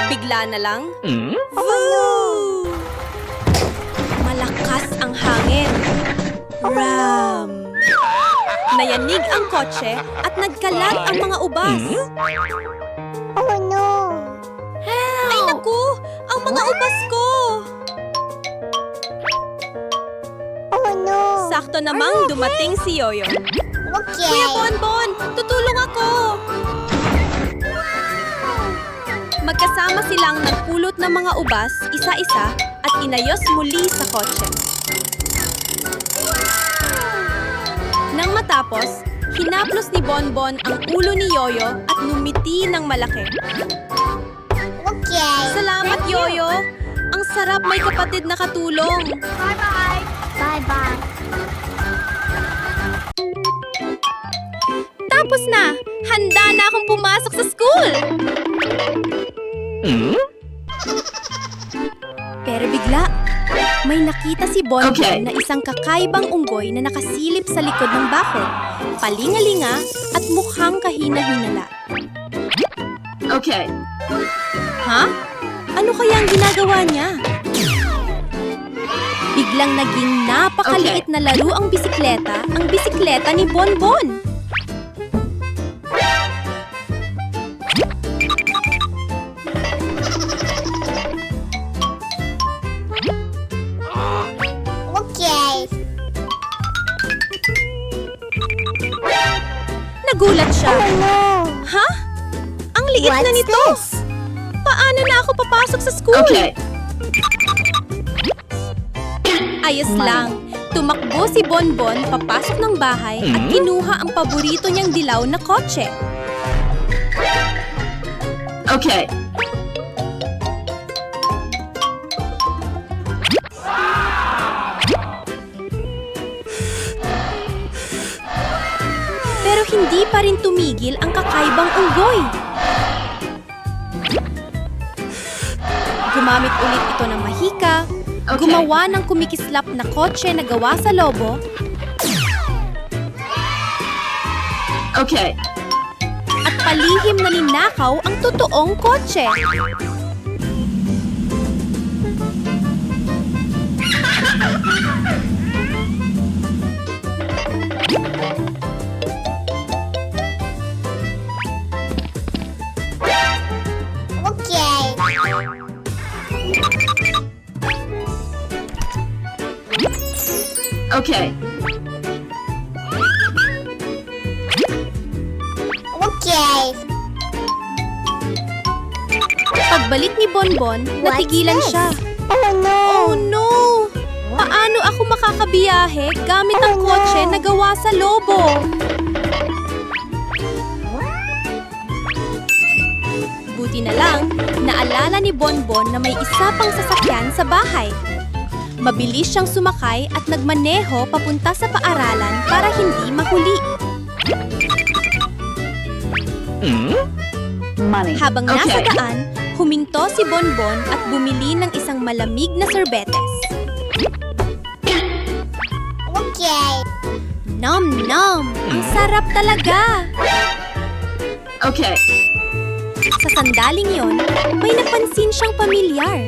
Bigla na lang, Woo! Malakas ang hangin. Ram! Nayanig ang kotse at nagkalat ang mga ubas. Oh no. Ay naku! Ang mga ubas ko! Oh no. Sakto namang dumating si Yoyo. Okay. Kuya Bonbon, tutulong ako! Magkasama silang nagpulot ng mga ubas, isa-isa, at inayos muli sa kotse. Nang matapos, hinaplos ni Bonbon ang ulo ni Yoyo at ngumiti ng malaki. Okay. Salamat, Yoyo! Ang sarap may kapatid na katulong. Bye-bye. Bye-bye. Tapos na! Handa na akong pumasok sa school! Pero bigla, may nakita si Bonbon Okay. na isang kakaibang unggoy na nakasilip sa likod ng bakod, palingalinga at mukhang kahina-hinala. Okay. Ha? Ano kaya ang ginagawa niya? Biglang naging napakaliit na laro ang bisikleta ni Bonbon. Okay. Nagulat siya. Oh no. Ha? Ang liit na What's nito. this? Paano na ako papasok sa school? Okay. Ayos lang. Tumakbo si Bonbon papasok ng bahay at kinuha ang paborito niyang dilaw na kotse. Okay. Pero hindi pa rin tumigil ang kakaibang unggoy. Gumamit ulit ito ng mahika, Okay. gumawa ng kumikislap na kotse na gawa sa lobo, Okay. at palihim na ninakaw ang totoong kotse. Okay. Okay. Okay. Pagbalik ni Bonbon, natigilan this? siya. Oh no. Oh no! Paano ako makakabiyahe gamit ang Oh, no. kotse na gawa sa lobo? Buti na lang, naalala ni Bonbon na may isa pang sasakyan sa bahay. Mabilis siyang sumakay at nagmaneho papunta sa paaralan para hindi mahuli. Money. Habang nasa Okay. daan, huminto si Bonbon at bumili ng isang malamig na sorbetes. Okay. Nom-nom! Ang sarap talaga! Okay. Sa sandaling yon, may napansin siyang pamilyar.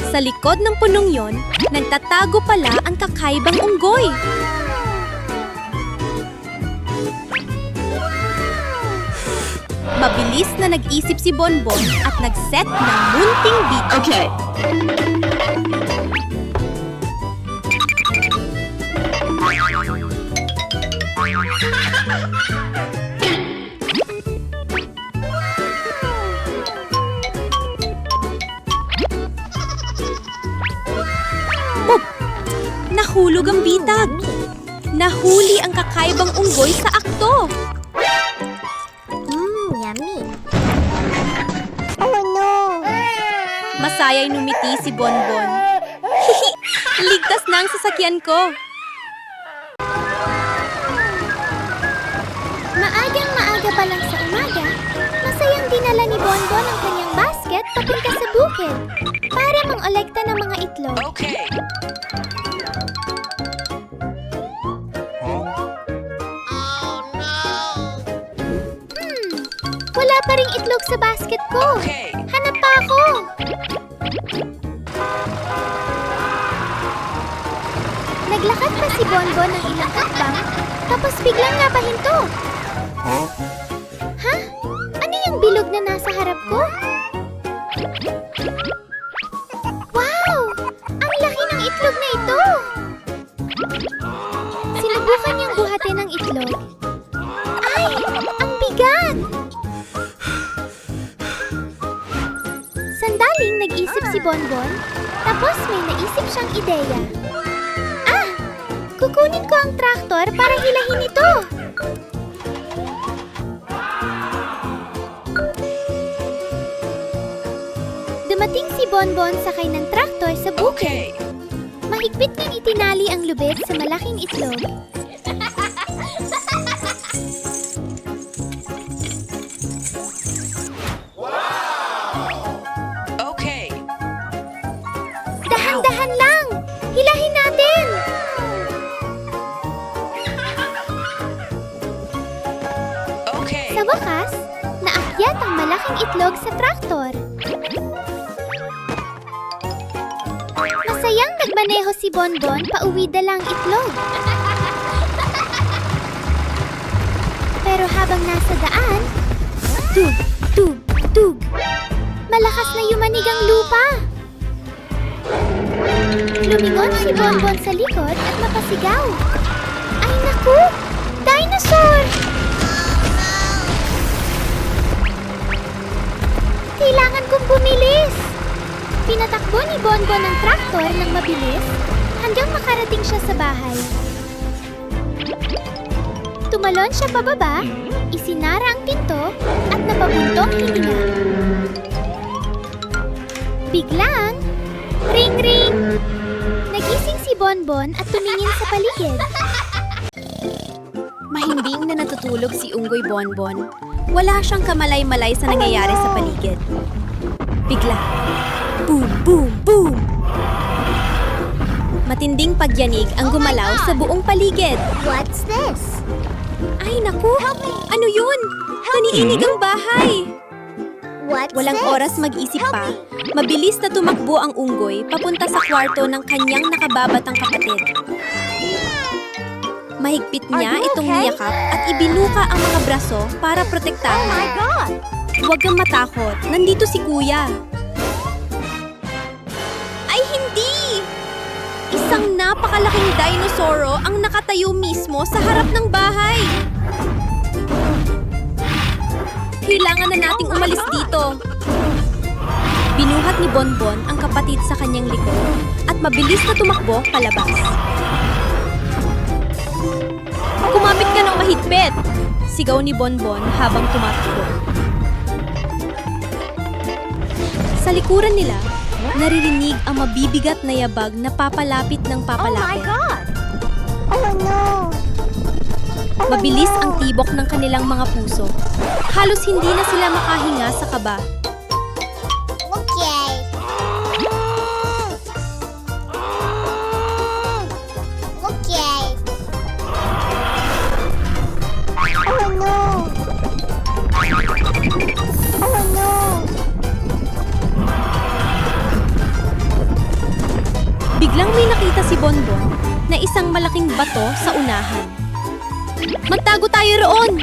Sa likod ng punong yon, nagtatago pala ang kakaibang unggoy. Mabilis na nag-isip si Bonbon at nag-set ng munting beat. Okay. Pop! Nahulog ang bitag. Nahuli ang kakaibang unggoy sa akto. Yummy. Oh no. Masaya'y numiti si Bonbon. Hihi! Ligtas na ang sasakyan ko. Maagang maaga pa lang sa umaga, masayang dinala ni Bonbon ang kanyang basket papunta sa bukid para mangolekta ng mga itlog. Okay. Wala pa ring itlog sa basket ko. Okay. Hanap pa ako. Naglakad pa si Bonbon ng ilang hakbang, tapos biglang napahinto. Ha? Ano yung bilog na nasa harap ko? Wow! Ang laki ng itlog na ito! Sinubukan niyang buhatin ang itlog. Ay! Ang bigat! Sandaling nag-isip si Bonbon, tapos may naisip siyang ideya. ang traktor para hilahin ito. Dumating si Bonbon sakay ng traktor sa bukid. Mahigpit niyang itinali ang lubid sa malaking itlog. Okay. Dahan-dahan lang! Hilahin natin! Okay. Sa wakas, naakyat ang malaking itlog sa traktor. Masayang nagmaneho si Bonbon pauwi dalang itlog. Pero habang nasa daan, tug, tug, tug. Malakas na yumanig ang lupa. Lumingon si Bonbon sa likod at napasigaw. Ay naku! Dinosaur! Kailangan kong bumilis! Pinatakbo ni Bonbon ang traktor ng mabilis hanggang makarating siya sa bahay. Tumalon siya pababa, isinara ang pinto at napabuntong hininga. Biglang, ring ring! Nagising si Bonbon at tumingin sa paligid. Mahimbing na natutulog si Unggoy Bonbon. Wala siyang kamalay-malay sa nangyayari sa paligid. Bigla, boom, boom, boom! Matinding pagyanig ang gumalaw sa buong paligid. What's this? Ay naku! Ano yun? Naniinig ang bahay! What's Walang this? oras mag-isip pa, mabilis na tumakbo ang unggoy papunta sa kwarto ng kanyang nakababatang kapatid. Mahigpit niya itong niyakap at ibinuka ang mga braso para protektahan. Huwag kang matakot, nandito si Kuya. Ay hindi! Isang napakalaking dinosauro ang nakatayo mismo sa harap ng bahay. Kailangan na nating umalis dito. Binuhat ni Bonbon ang kapatid sa kanyang likod at mabilis na tumakbo palabas. Kumapit ka ng mahigpit! Sigaw ni Bonbon habang tumatakbo. Sa likuran nila, naririnig ang mabibigat na yabag na papalapit ng papalapit. Oh no! Mabilis ang tibok ng kanilang mga puso. Halos hindi na sila makahinga sa kaba. Okay. Okay. Oh no! Oh no! Biglang may nakita si Bonbon na isang malaking bato sa unahan. Magtago tayo roon!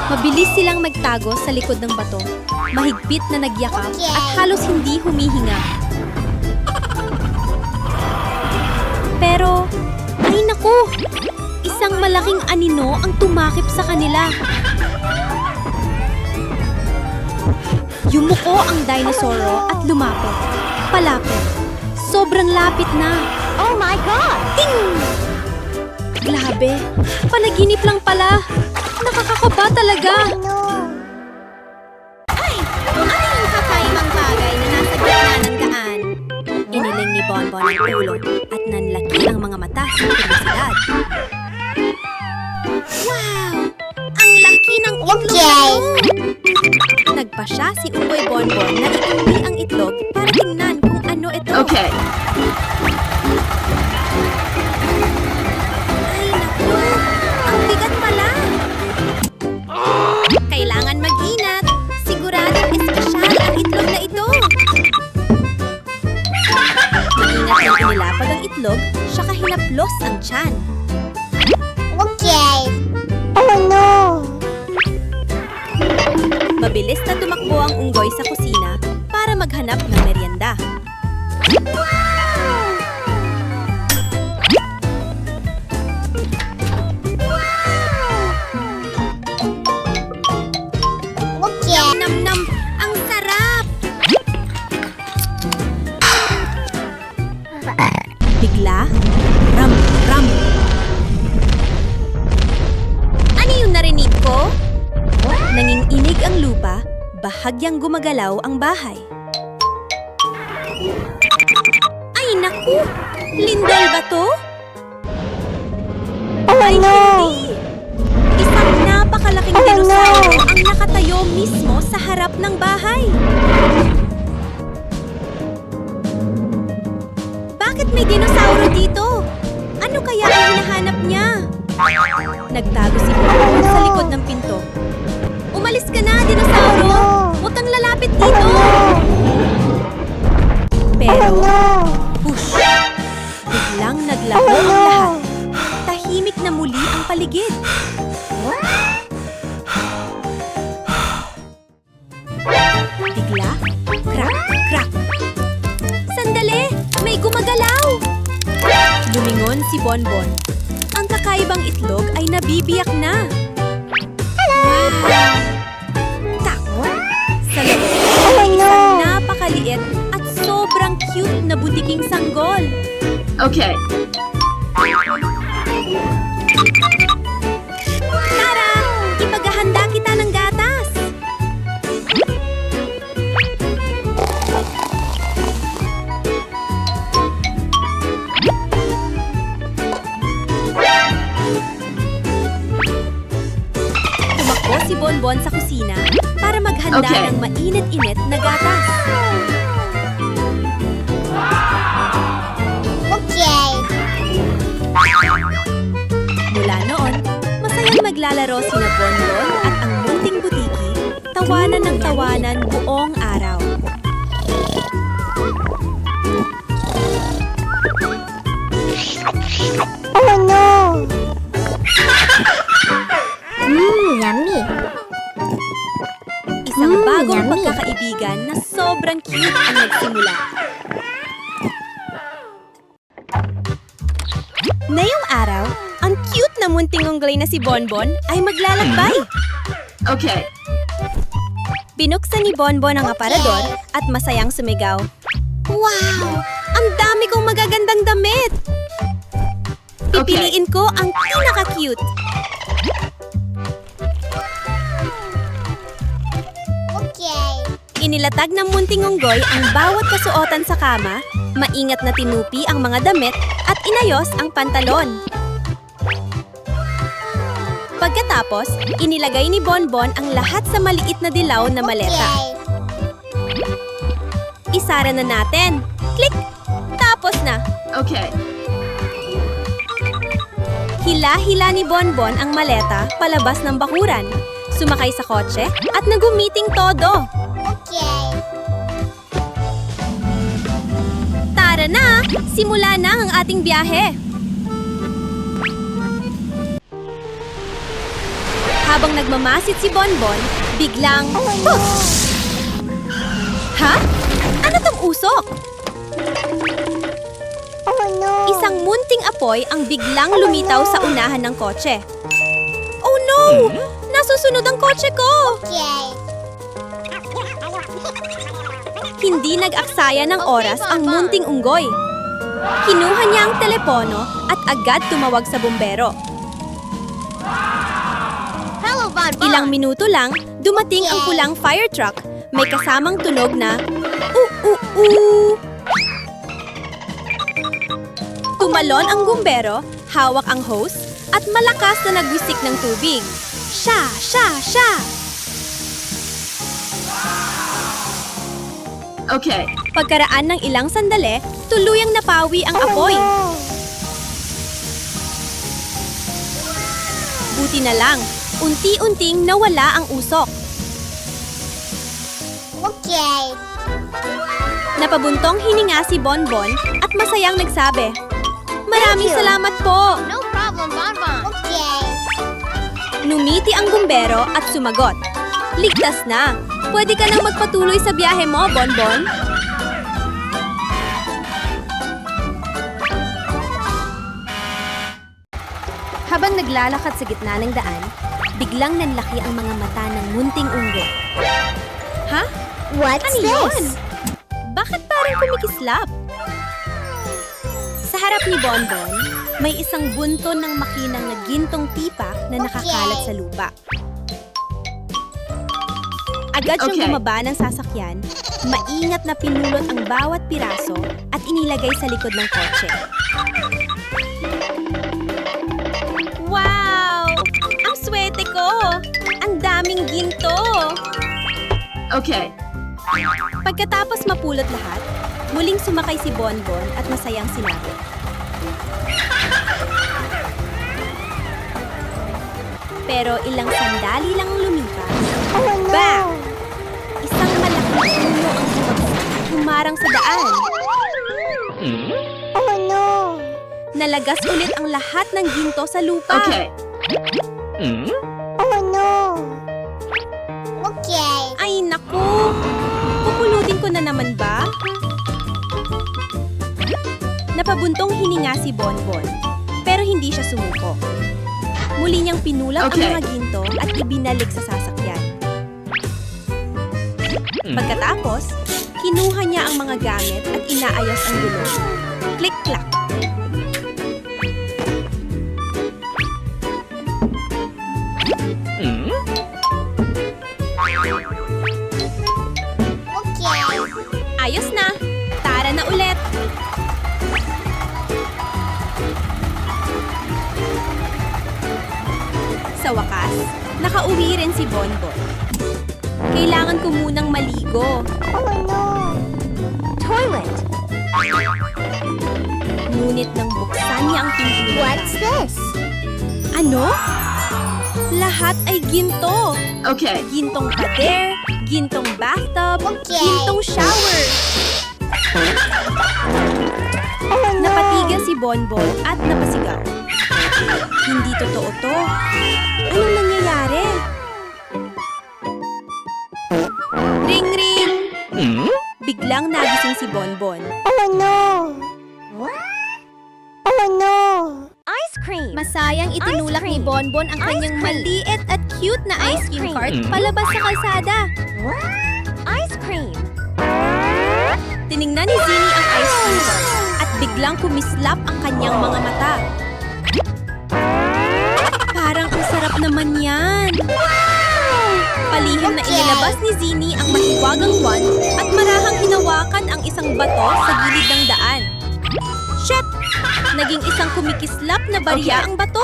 Mabilis silang magtago sa likod ng bato, mahigpit na nagyakap at halos hindi humihinga. Pero, ay naku! Isang malaking anino ang tumakip sa kanila. Yumuko ang dinosauro at lumapit. Palapit. Sobrang lapit na. Oh my God! Ting! Grabe, panaginip lang pala. Nakakakaba talaga. Oh no! Ano yung kakaibang bagay na nasa gitna ng daan? Iniling ni Bonbon ang ulo at nanlaki ang mga mata sa kuriosidad. Wow! Ang laki ng itlog Okay. nito! Nagpa siya si Unggoy Bonbon na iuwi ang itlog para tingnan kung ano ito. Okay. Ay, naku! Ang bigat pala! Kailangan mag-inat. Siguradong espesyal ang itlog na ito. Maingat nang inilapag ang itlog, saka hinaplos ang tiyan. Okay. Oh no! Mabilis na tumakbo ang unggoy sa kusina para maghanap ng merienda. Okay. Nam-nam! Ang sarap! Bigla, ram-ram! ng lupa, bahagyang gumagalaw ang bahay. Ay naku! Lindol ba to? Ay hindi! Isang napakalaking dinosauro ang nakatayo mismo sa harap ng bahay. Bakit may dinosauro dito? Ano kaya ang hinahanap niya? Nagtago si Bonbon sa likod ng pinto. Umalis ka na, dinosauro! Huwag kang lalapit dito! Pero, push! Biglang naglaho ang lahat. Tahimik na muli ang paligid. Bigla, crack, crack. Sandali! May gumagalaw! Lumingon si Bonbon. Ang kakaibang itlog ay nabibiyak na. Wow! Tak! Sa loob ay isang napakaliit at sobrang cute na butiking sanggol. Okay. Tara! Ipaghahanda kita ng gatas! Tumakbo si Bonbon sa kusina para maghanda Okay. ng mainit-init na gatas. Okay. Mula noon, masayang maglalaro sina Bonbon at ang munting butiki, tawanan ng tawanan buong araw. Oh no! Yummy. Isang bagong yummy. pagkakaibigan na sobrang cute ang nagsimula. Ngayong araw, ang cute na munting unggoy na si Bonbon ay maglalakbay. Okay. Binuksan ni Bonbon ang aparador at masayang sumigaw. Wow! Ang dami kong magagandang damit! Pipiliin ko ang pinaka-cute. Okay. Inilatag ng munting unggoy ang bawat kasuotan sa kama, maingat na tinupi ang mga damit at inayos ang pantalon. Pagkatapos, inilagay ni Bonbon ang lahat sa maliit na dilaw na maleta. Okay. Isara na natin. Click! Tapos na. Okay. Hila-hila ni Bonbon ang maleta palabas ng bakuran. Sumakay sa kotse at nagumiting todo. Okay. Tara na! Simula na ang ating biyahe! Habang nagmamasid si Bonbon, biglang... Puff! Ha? Ano tong usok? Oh no! Isang munting apoy ang biglang lumitaw sa unahan ng kotse. Oh no! Nasusunod ang kotse ko! Okay. Hindi nag-aksaya ng oras ang munting unggoy. Kinuha niya ang telepono at agad tumawag sa bumbero. Hello, Bonbon. Ilang minuto lang, dumating ang pulang fire truck. May kasamang tunog na, "U-u-u." Tumalon ang bumbero, hawak ang hose, at malakas na nagwisik ng tubig. Sha, sha, sha! Okay. Pagkaraan ng ilang sandali, tuluyang napawi ang apoy. Buti na lang, unti-unting nawala ang usok. Okay. Napabuntong hininga si Bonbon at masayang nagsabi, "Maraming salamat po!" No problem, Bonbon. Okay. Numiti ang bumbero at sumagot, "Ligtas na! Pwede ka nang magpatuloy sa biyahe mo, Bonbon." Habang naglalakad sa gitna ng daan, biglang nanlaki ang mga mata ng munting unggoy. Ha? What's Ano this? yun? Bakit parang kumikislap? Sa harap ni Bonbon, may isang bunto ng makinang na gintong tipak na nakakalat sa lupa. Agad siyang Okay. bumaba ng sasakyan, maingat na pinulot ang bawat piraso at inilagay sa likod ng kotse. Wow! Ang swerte ko! Ang daming ginto! Okay. Pagkatapos mapulot lahat, muling sumakay si Bonbon at masayang sinabi. Pero ilang sandali lang lumipas, bang! Isang malaking puno ang bumagsak at humarang sa daan. Oh no! Nalagas ulit ang lahat ng ginto sa lupa. Okay. Oh no! Okay. Ay naku! Pupulutin ko na naman ba? Napabuntong hininga si Bonbon, pero hindi siya sumuko. Muli niyang pinulat Okay. ang mga ginto at ibinalik sa sasakyan. Pagkatapos, kinuha niya ang mga gamit at inaayos ang gulong. Click-clack! Okay. Ayos na! Tara na ulit! Sa wakas, nakauwi rin si Bonbon. Kailangan ko munang maligo. Oh no! Toilet. Ngunit nang buksan niya ang pintuan, What's this? ano? Lahat ay ginto! Okay. Gintong pader, gintong bathtub, Okay. gintong shower. Napatigas si Bonbon at napasigaw. Hindi totoo to. Anong nangyayari? Ring ring! Biglang nagising si Bonbon. Oh no! Oh no! Masayang itinulak ni Bonbon ang kanyang maliit at cute na ice cream cart palabas sa kalsada. Ice cream! Tiningnan ni Zinnie ang ice cream cart at biglang kumislap ang kanyang mga mata. Parang ang sarap naman yan. Palihim na inilabas ni Zinnie ang mahiwagang wand at marahang hinawakan ang isang bato sa gilid ng daan. Shit! Naging isang kumikislap na barya ang bato.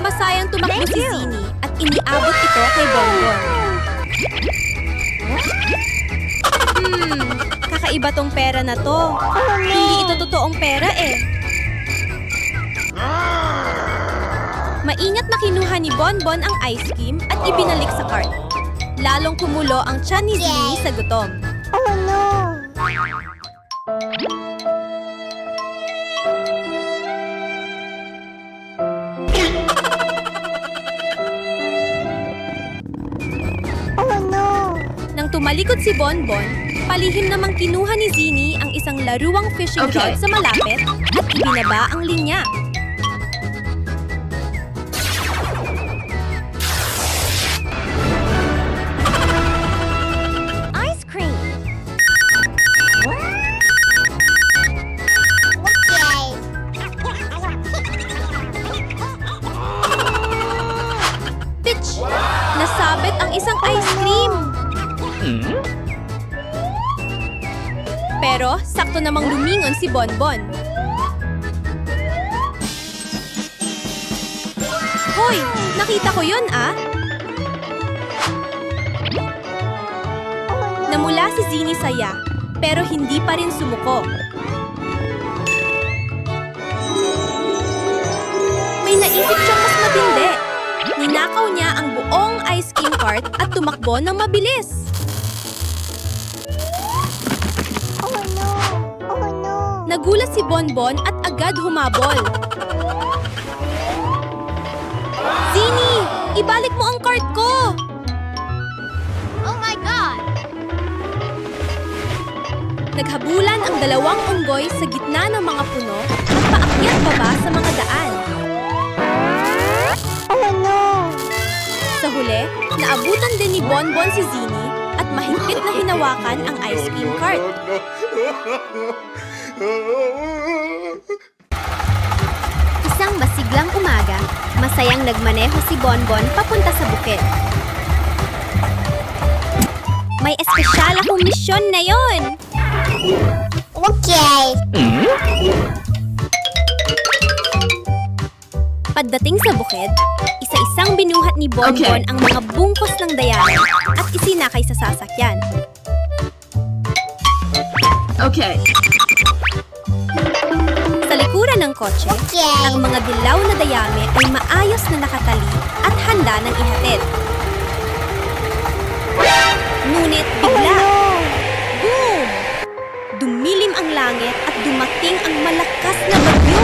Masayang tumakbo si Zinnie at iniabot ito kay Bonbon. Kakaiba tong pera na to. Hindi ito totoong pera eh. Maingat na kinuha ni Bonbon ang ice cream at ibinalik sa cart. Lalong kumulo ang tiyan ni Zinnie sa gutom. Oh no! Oh no! Nang tumalikod si Bonbon, palihim namang kinuha ni Zinnie ang isang laruang fishing Okay. rod sa malapit at ibinaba ang linya. Ice cream! Okay. Pitch! Nasabit ang isang ice cream! Pero sakto namang lumingon si Bonbon. Hoy! Nakita ko yun ah! Namula si Zinnie saya, pero hindi pa rin sumuko. May naisip siyang mas matindi. Ninakaw niya ang buong ice cream cart at tumakbo ng mabilis. Oh no! Oh no! Nagulat si Bonbon at agad humabol. Zinnie! Ibalik mo ang cart ko! Oh my God! Naghabulan ang dalawang unggoy sa gitna ng mga puno at paakyat baba sa mga daan. Oh no! Sa huli, naabutan din ni Bonbon si Zinnie at mahigpit na hinawakan ang ice cream cart. Isang Isang masiglang umaga, masayang nagmaneho si Bonbon papunta sa bukid. May espesyal akong misyon na yon! Okay. Pagdating sa bukid, isa-isang binuhat ni Bonbon ang mga bungkos ng dayami at isinakay sa sasakyan. Okay. Sa likuran ng kotse, ang mga dilaw na dayami ay maayos na nakatali at handa ng ihatid. Ngunit bigla, boom! Dumilim ang langit at dumating ang malakas na bagyo.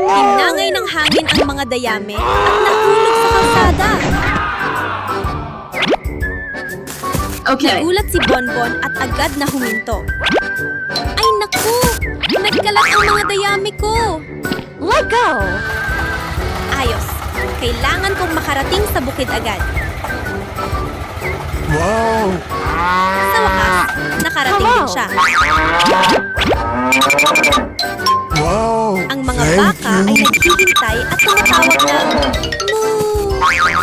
Tinangay ng hangin ang mga dayami at nahulog sa kalsada. Okay. Nagulat si Bonbon at agad na huminto. Ay naku! Nagkalat ang mga dayami ko! Let go. Ayos! Kailangan kong makarating sa bukid agad. Wow! Sa wakas, nakarating din siya. Wow! Ang mga baka ay naghihintay at tumatawag ng moo!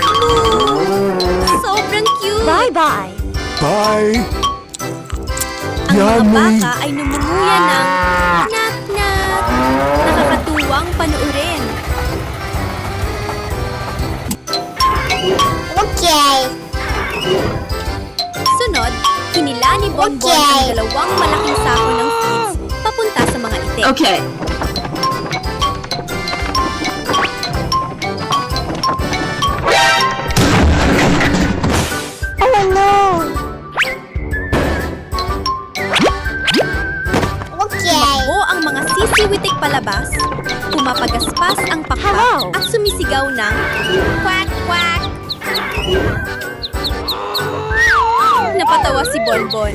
Moo! Sobrang cute! Bye-bye. Bye! Ang mga Yummy! baka ay numunguya ng nat-nat. Nakakatuwang panuurin. Okay. Sunod, hinila ni Bonbon ang dalawang malaking sako ng feeds papunta sa mga itik. Okay. Oh no. Okay. O ang mga sisiwitik palabas, pumapagaspas ang pakpak Hello. at sumisigaw ng quack quack. Napatawa si Bonbon.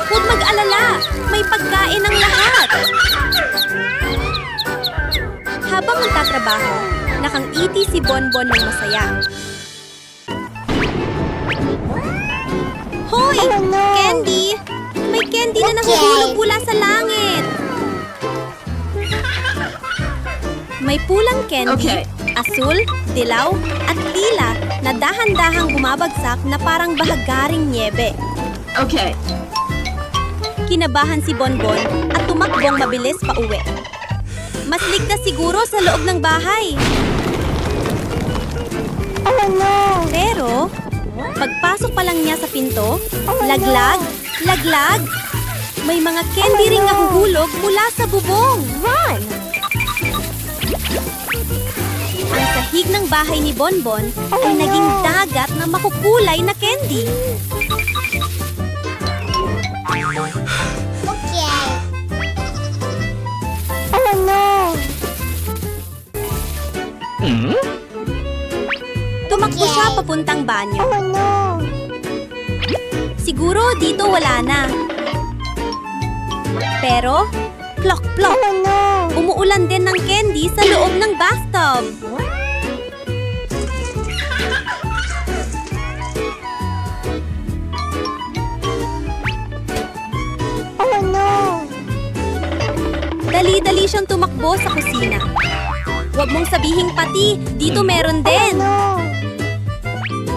Huwag mag-alala, may pagkain ang lahat. Habang nagtatrabaho, nakangiti si Bonbon ng masaya. Hoy! Oh, no. Candy! May candy na nahuhulog mula sa langit! May pulang candy, Okay. asul, dilaw, at lila na dahan-dahang bumabagsak na parang bahagaring niebe. Okay. Kinabahan si Bonbon at tumakbong mabilis pa uwi. Mas ligtas siguro sa loob ng bahay. Oh no. Pero, pagpasok pa lang niya sa pinto, laglag, laglag. May mga candy ring nahuhulog mula sa bubong. Run. Ang sahig ng bahay ni Bonbon ay naging dagat na makukulay na candy. Okay. Oh no. Tumakbo siya papuntang banyo. Oh no. Siguro dito wala na. Pero, plok-plok, Oh no. umuulan din ng candy sa loob ng bathtub. Oh no. Dali-dali siyang tumakbo sa kusina. Huwag mong sabihing pati, dito meron din. No.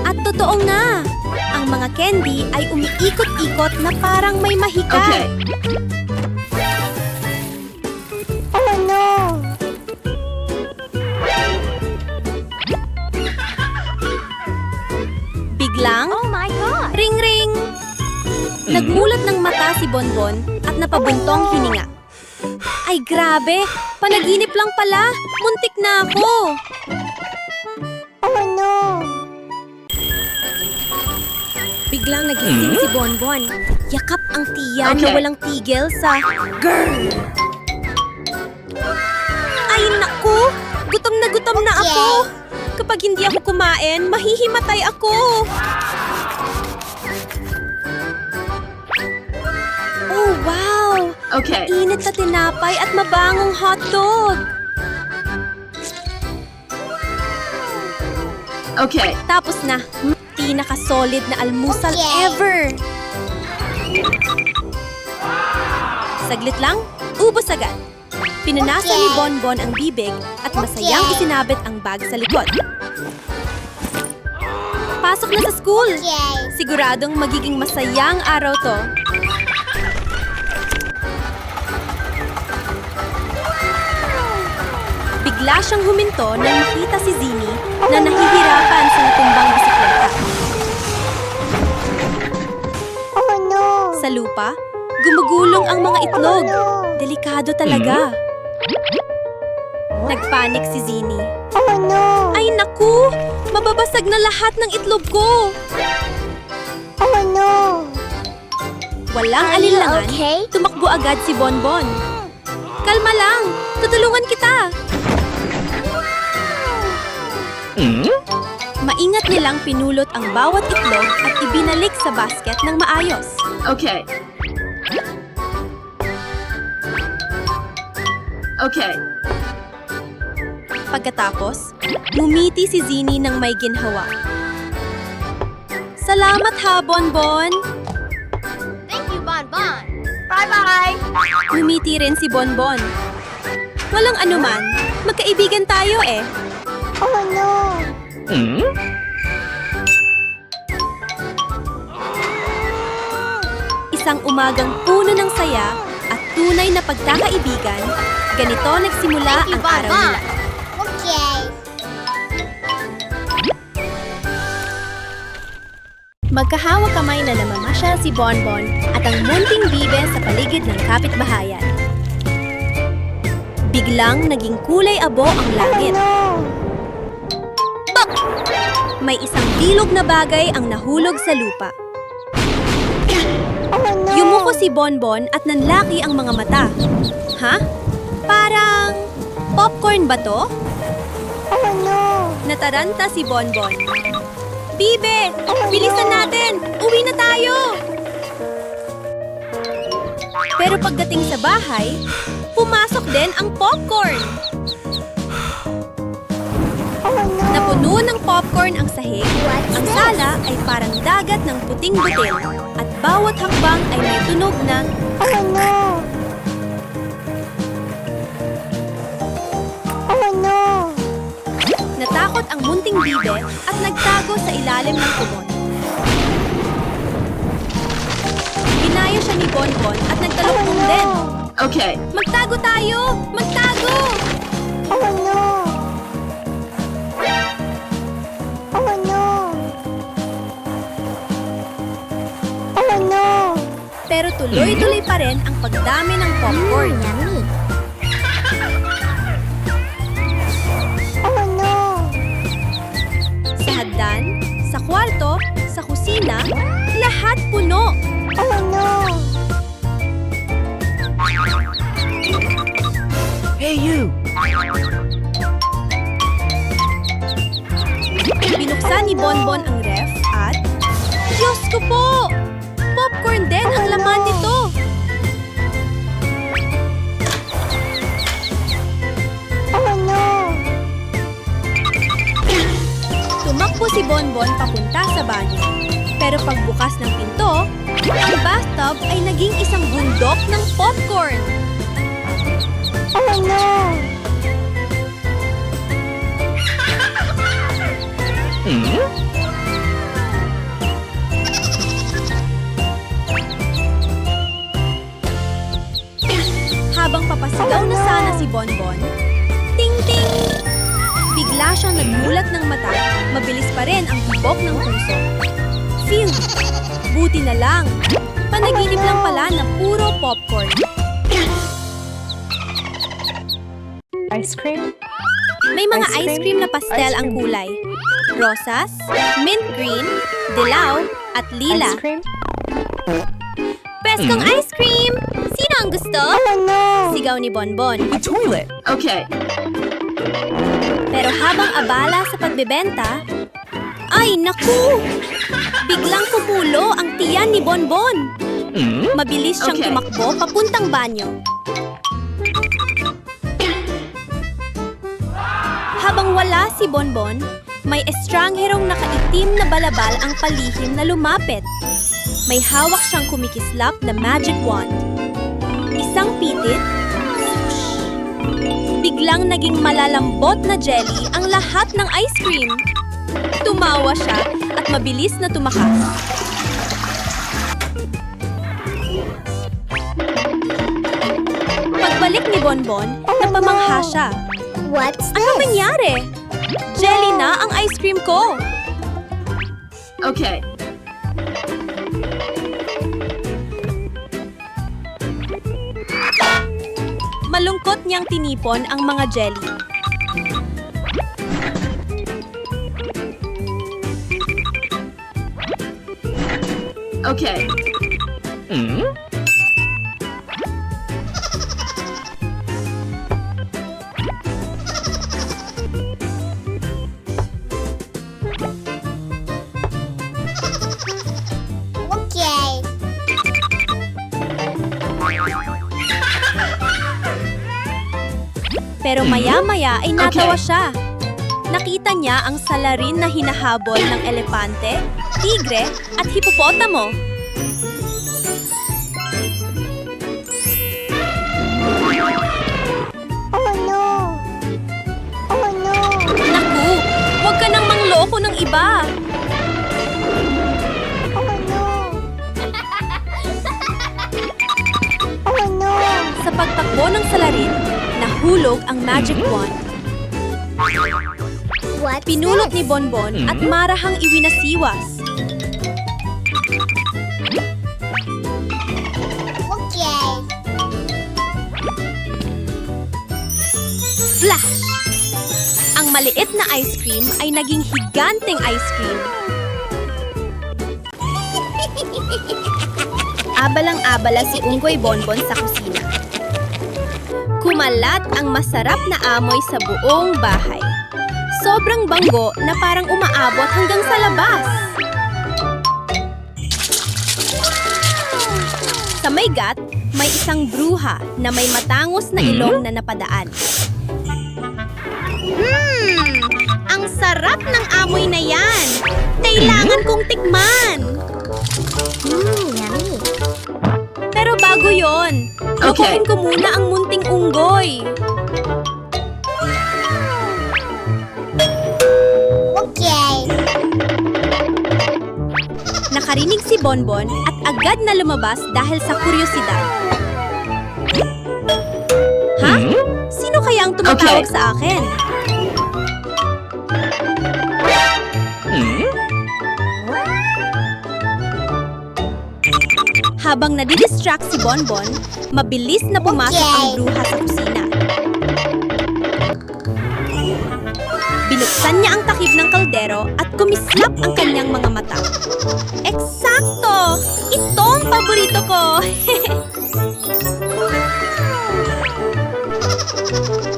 At totoo nga, ang mga candy ay umiikot-ikot na parang may mahika. Okay. Oh no. Biglang, Oh my God. ring-ring! Nagmulat ng mata si Bonbon at napabuntong hininga. Ay grabe, panaginip lang pala, muntik na ako. Oh no. Biglang nagising si Bonbon. Yakap ang tiyan na Okay. walang tigil sa girl. Ay naku, gutom na ako. Kapag hindi ako kumain, mahihimatay ako. Oh wow! Okay. Init na tinapay at mabangong hotdog. Okay. Tapos na, pinaka-solid na almusal Okay. ever. Saglit lang, ubos agad. Pinanasa ni Bonbon ang bibig at masayang isinabit ang bag sa likod. Pasok na sa school! Yay! Siguradong magiging masayang araw to. Bigla siyang huminto nang makita si Zini na nahihirapan sa natumbang bisikleta. Oh no! Sa lupa, gumugulong ang mga itlog. Oh no! Delikado talaga. Nagpanik si Zini. Oh no! Ay naku! Mababasag na lahat ng itlog ko! Oh no! Walang alinlangan, okay? tumakbo agad si Bonbon. Kalma lang! Tutulungan kita! Maingat nilang pinulot ang bawat itlog at ibinalik sa basket ng maayos. Okay. Okay. Pagkatapos, ngumiti si Zini ng may ginhawa. Salamat ha, Bonbon! Thank you, Bonbon! Ngumiti rin si Bonbon. Walang anuman, magkaibigan tayo eh. Oh no! Isang umagang puno ng saya at tunay na pagkakaibigan, ganito nagsimula ang araw nila. Okay. Magkahawak kamay na namamasyal si Bonbon at ang munting bibe sa paligid ng kapitbahayan. Biglang naging kulay abo ang langit. No! May isang bilog na bagay ang nahulog sa lupa. Oh no! Yumuko si Bonbon at nanlaki ang mga mata. Ha? Parang popcorn ba to? Oh no! Nataranta si Bonbon. Bibe! Bilisan natin! Uwi na tayo! Pero pagdating sa bahay, pumasok din ang popcorn. Oh no! Napuno ng popcorn ang sahig. Ang sala ay parang dagat ng puting butil at bawat hakbang ay may tunog na Oh no! Oh no! natakot ang munting bibe at nagtago sa ilalim ng kumot. Ginaya siya ni Bonbon at nagtalokbong din. Okay. Magtago tayo! Magtago! Oh no! Oh no! Oh no! Pero tuloy-tuloy pa rin ang pagdami ng popcorn. Oh no! Sa hagdan, sa kwarto, sa kusina, lahat puno. Oh no! Hey, you! Binuksan ni Bonbon ang ref at... Diyos ko po! Popcorn din ang laman nito! Oh no! Tumakbo si Bonbon papunta sa banyo. Pero pagbukas ng pinto, ang bathtub ay naging isang bundok ng popcorn. Oh no! Habang papasigaw na sana si Bonbon, ting-ting! Bigla siyang nagmulat ng mata, mabilis pa rin ang tibok ng puso. Phew! Buti na lang! Panaginip lang pala na puro popcorn. Ice cream? May mga Ice ice cream? cream na pastel Ice ang cream. kulay. Rosas, mint green, dilaw, at lila. Ice cream? Preskong ice cream! Sino ang gusto? Oh no! Sigaw ni Bonbon. Okay. Pero habang abala sa pagbebenta, ay naku! Biglang kumulo ang tiyan ni Bonbon. Mabilis siyang Okay. tumakbo papuntang banyo. Habang wala si Bonbon, may estrangherong nakaitim na balabal ang palihim na lumapit. May hawak siyang kumikislap na magic wand. Isang pitit, swoosh. Biglang naging malalambot na jelly ang lahat ng ice cream. Tumawa siya at mabilis na tumakas. Pagbalik ni Bonbon, napamangha siya. What's Ano nangyari? Jelly na ang ice cream ko! Okay. Malungkot niyang tinipon ang mga jelly. Okay. Okay. Pero maya-maya ay natawa siya. Nakita niya ang salarin na hinahabol ng elepante, tigre at hipopotamo. Oh no! Oh no! Naku, huwag ka nang mangloko ng iba. Oh no! Oh no! Sa pagtakbo ng salarin, nahulog ang magic wand. What's Pinulot this? ni Bonbon at marahang iwinasiwas. Okay. Flash! Ang maliit na ice cream ay naging higanteng ice cream. Abalang-abala si Unggoy Bonbon sa kusina. Kumalat ang masarap na amoy sa buong bahay. Sobrang banggo na parang umaabot hanggang sa labas. Sa may gat, may isang bruha na may matangos na ilong na napadaan. Ang sarap ng amoy na yan! Kailangan kong tikman! Yummy. Pero bago yon, Okay. lukuhin ko muna ang munting unggoy. Okay. Nakarinig si Bonbon at agad na lumabas dahil sa kuryosidad. Ha? Sino kaya ang tumatawag Okay. sa akin? Habang nadidistract si Bonbon, mabilis na pumasok ang bruha sa kusina. Binuksan niya ang takip ng kaldero at kumislap ang kanyang mga mata. Eksakto! Ito ang paborito ko!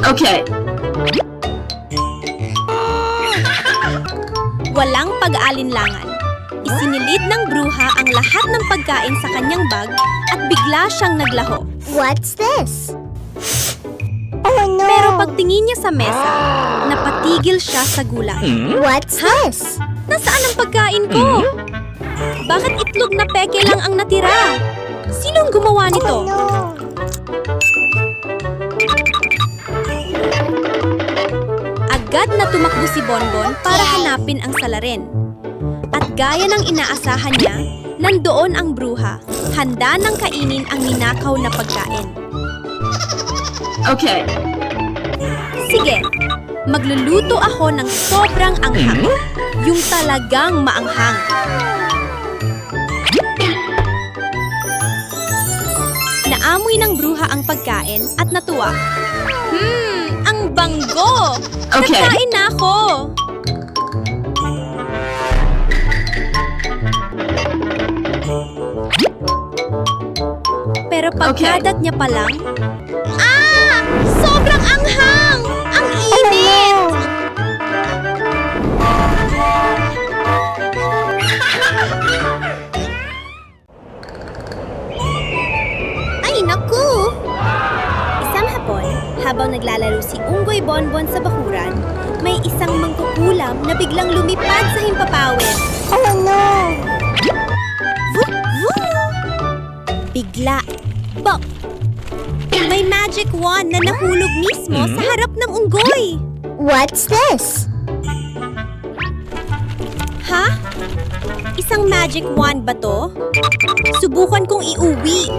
Okay. Walang pag-aalinlangan. Isinilid ng bruha ang lahat ng pagkain sa kanyang bag at bigla siyang naglaho. What's this? Oh no! Pero pagtingin niya sa mesa, napatigil siya sa gulay. What's this? Nasaan ang pagkain ko? Bakit itlog na peke lang ang natira? Sinong gumawa nito? Oh no! Agad na tumakbo si Bonbon para hanapin ang salarin. At gaya ng inaasahan niya, nandoon ang bruha, handa nang kainin ang ninakaw na pagkain. Okay. Sige, magluluto ako ng sobrang anghang. Yung talagang maanghang. Naamoy ng bruha ang pagkain at natuwa. Ang banggo! Okay. Nagkain na ako! Pero pagkadat niya pa lang, sobrang anghang! Ang init! Ay, naku! Isang hapon, habang naglalaro si Unggoy Bonbon sa bakuran, may isang mangkukulam na biglang lumipad sa himpapawid. Oh no! Vup, vup! Bigla, bop! May magic wand na nahulog mismo sa harap ng unggoy. What's this? Ha? Isang magic wand ba to? Subukan kong iuwi.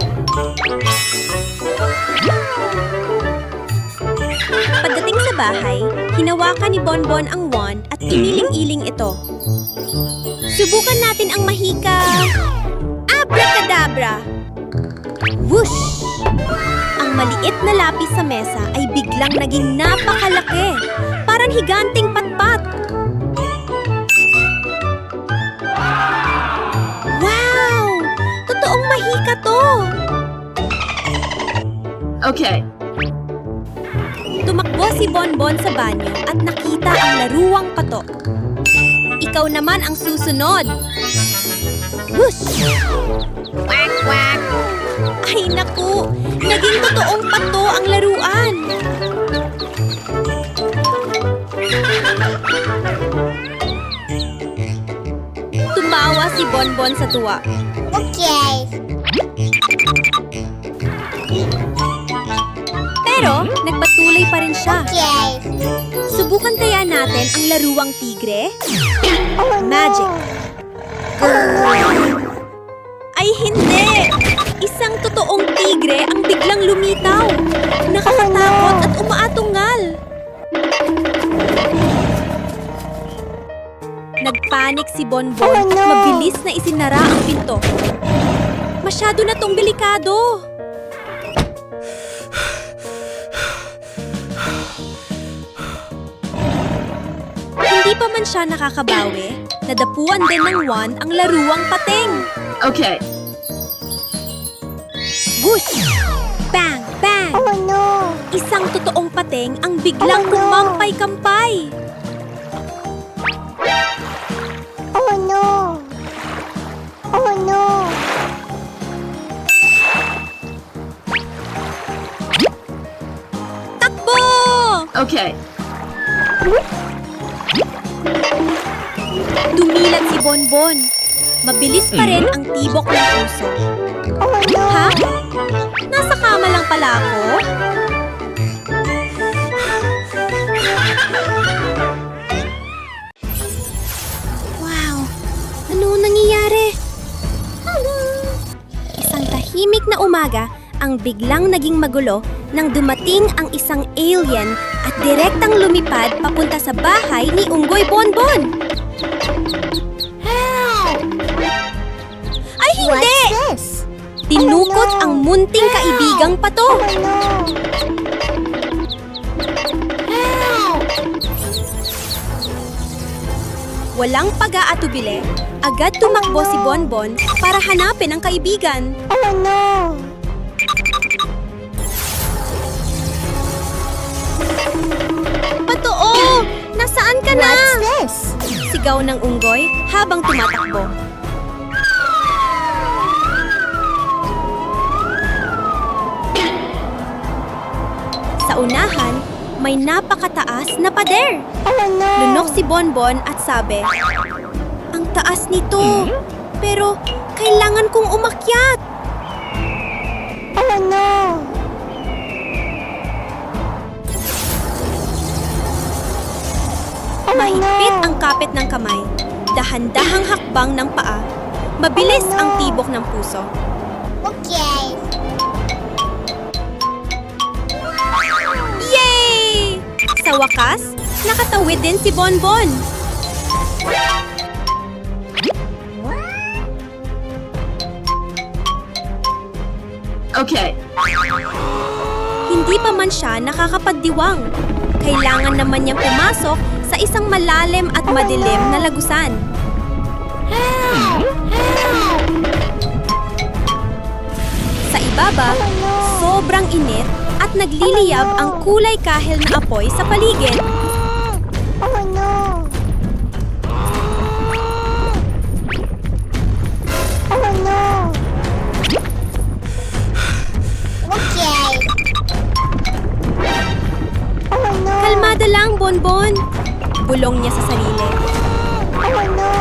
Pagdating sa bahay, hinawakan ni Bonbon ang wand at iniling-iling ito. Subukan natin ang mahika. Abracadabra! Whoosh! Ang maliit na lapis sa mesa ay biglang naging napakalaki. Parang higanting patpat. Wow! Totoong mahika to! Okay. Tumakbo si Bonbon sa banyo at nakita ang laruwang pato. Ikaw naman ang susunod. Whoosh! Quack, quack! Ay naku! Naging totoong pato ang laruan! Tumawa si Bonbon sa tuwa. Okay. Pero, nagpatuloy pa rin siya. Okay. Subukan kaya natin ang laruwang tigre? Magic. Ay hindi! Isang totoong tigre ang biglang lumitaw. Nakakatakot at umaatungal. Nagpanik si Bonbon at mabilis na isinara ang pinto. Masyado na tong delikado. Hindi pa man siya nakakabawi, nadapuan din ng wand ang laruwang pating. Okay. Whoosh! Bang! Bang! Oh no. Isang totoong pating ang biglang kumampay-kampay. Oh no. Oh no. Takbo! Okay. Dumilat si Bonbon. Mabilis pa rin ang tibok ng puso. Oh no. Ha? Nasa kama lang pala ako? Wow! Ano nangyayari? Isang tahimik na umaga ang biglang naging magulo nang dumating ang isang alien at direktang lumipad papunta sa bahay ni Unggoy Bonbon. Ay hindi! What's this? Tinukot ang munting kaibigang pato. Oh no. Walang pag-aatubili, agad tumakbo si Bonbon para hanapin ang kaibigan. Oh no. Patoo! Nasaan ka na? What's this? Sigaw ng unggoy habang tumatakbo. Sa unahan, may napakataas na pader. Oh no. Lunok si Bonbon at sabi, "Ang taas nito, pero kailangan kong umakyat." Oh no. Mahigpit ang kapit ng kamay, dahan-dahang hakbang ng paa, mabilis ang tibok ng puso. Okay. Yay! Sa wakas, nakatawid din si Bonbon. Okay. Hindi pa man siya nakakapagdiwang. Kailangan naman niyang pumasok sa isang malalim at madilim na lagusan. Sa ibaba, sobrang init at nagliliyab ang kulay kahel na apoy sa paligid. Oh no. Oh no. Okay. Oh no. Kalmada lang, Bonbon. Bulong niya sa sarili. Oh no.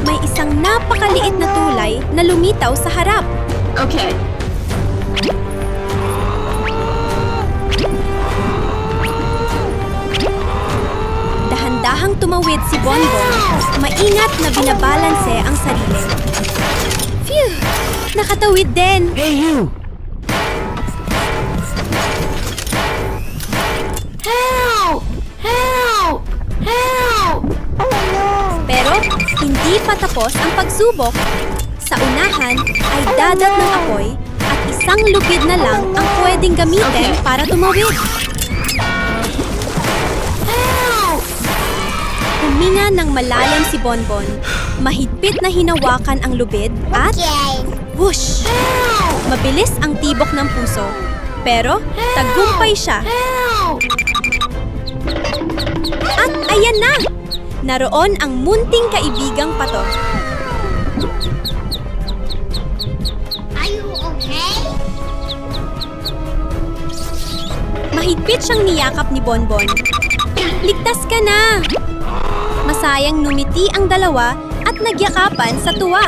May isang napakaliit na tulay na lumitaw sa harap. Okay. Dahan-dahang tumawid si Bonbon. Maingat na binabalanse ang sarili. Phew! Nakatawid din. Hey, you! Help! Help! Help! Oh no! Pero hindi pa tapos ang pagsubok. Sa unahan ay dagat ng apoy at isang lubid na lang ang pwedeng gamitin para tumawid. Huminga ng malalim si Bonbon. Mahigpit na hinawakan ang lubid at Okay. whoosh! Mabilis ang tibok ng puso. Pero tagumpay siya. At ayan na! Naroon ang munting kaibigang pato. Are you okay? Mahigpit siyang niyakap ni Bonbon. Ligtas ka na! Masayang numiti ang dalawa at nagyakapan sa tuwa.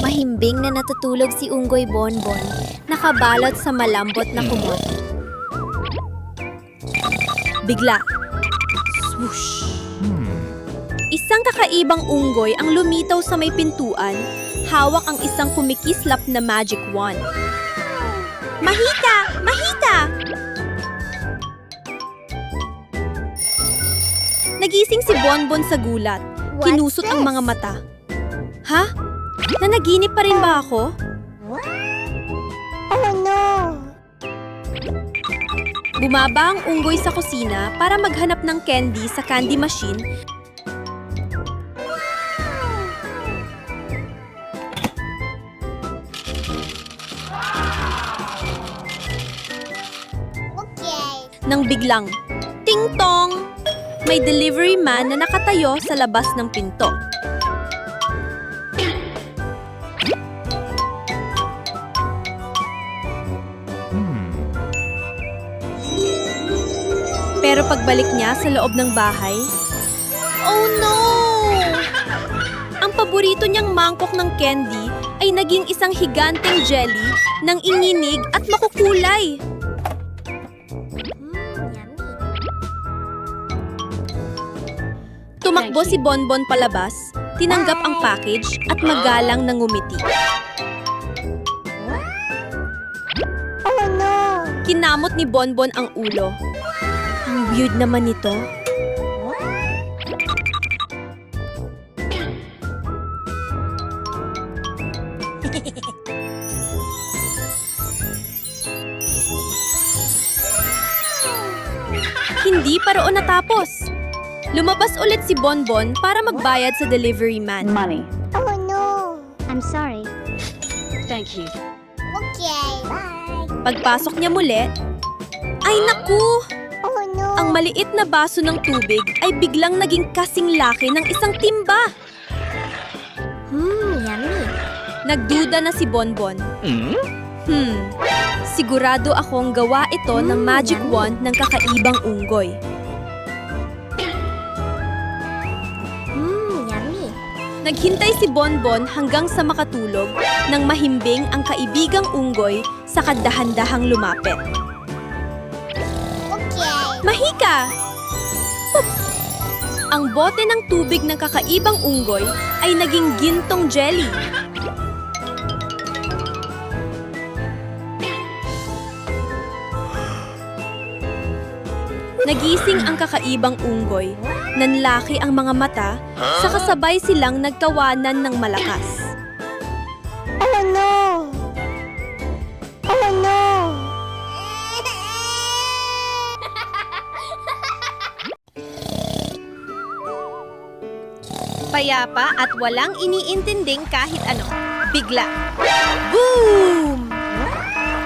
Mahimbing na natutulog si Unggoy Bonbon, nakabalot sa malambot na kumot. Bigla, swoosh! Isang kakaibang unggoy ang lumitaw sa may pintuan, hawak ang isang kumikislap na magic wand. Mahika! Mahika! Nagising si Bonbon sa gulat. What's Kinusot ang this? mga mata. Ha? Nanaginip pa rin ba ako? Oh no! Bumaba ang unggoy sa kusina para maghanap ng candy sa candy machine. Okay. Nang biglang, ting-tong! May delivery man na nakatayo sa labas ng pinto. Pero pagbalik niya sa loob ng bahay, oh no! Ang paborito niyang mangkok ng candy ay naging isang higanteng jelly ng inginig at makukulay. Tumakbo si Bonbon palabas, tinanggap ang package at magalang na ngumiti. Oh no! Kinamot ni Bonbon ang ulo. Ang weird naman nito. Hindi pa roon natapos. Lumabas ulit si Bonbon para magbayad sa delivery man. Money. Oh no! I'm sorry. Thank you. Okay. Bye. Pagpasok niya muli, ay naku! Oh no! Ang maliit na baso ng tubig ay biglang naging kasing laki ng isang timba. Yummy. Nagduda na si Bonbon. Sigurado akong gawa ito ng magic wand ng kakaibang unggoy. Yummy. Naghintay si Bonbon hanggang sa makatulog nang mahimbing ang kaibigang unggoy sa kadahan-dahang lumapit. Okay. Mahika! Pup! Ang bote ng tubig ng kakaibang unggoy ay naging gintong jelly. Nagising ang kakaibang unggoy. Nanlaki ang mga mata, sa kasabay silang nagkawanan ng malakas. Oh no! Oh no! Payapa at walang iniintinding kahit ano. Bigla. Boom!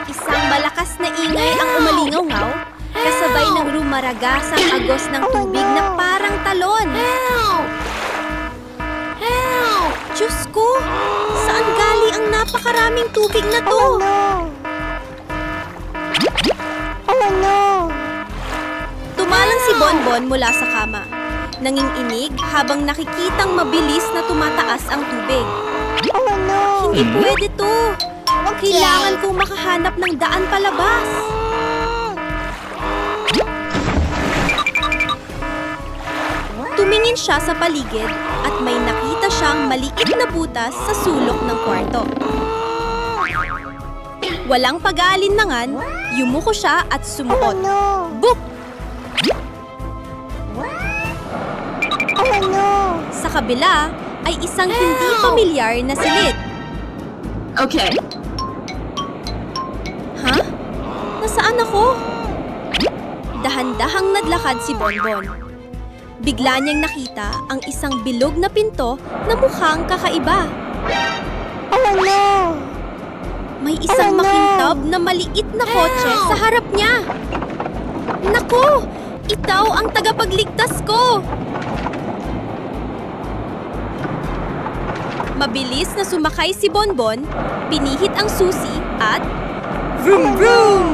Isang malakas na ingay ang umalingaw-ngaw, kasabay ng rumaragasang agos ng tubig na parang talon. Help! Help! Diyos ko! Saan galing ang napakaraming tubig na to? Oh no! Oh no! Tumalang si Bonbon mula sa kama. Nanginginig habang nakikitang mabilis na tumataas ang tubig. Oh no! Hindi pwede to. Kailangan kong makahanap ng daan palabas. Tumingin siya sa paligid at may nakita siyang maliit na butas sa sulok ng kwarto. Walang pag-aalinlangan, yumuko siya at Oh sumuot. no! Boop! Oh no! Sa kabila ay isang hindi pamilyar na silid. Okay. Ha? Nasaan ako? Dahan-dahang nadlakad si Bonbon. Bigla niyang nakita ang isang bilog na pinto na mukhang kakaiba. Oh no! May isang Oh, no! makintab na maliit na kotse sa harap niya. Naku! Ikaw ang tagapagligtas ko! Mabilis na sumakay si Bonbon, pinihit ang susi at vroom vroom!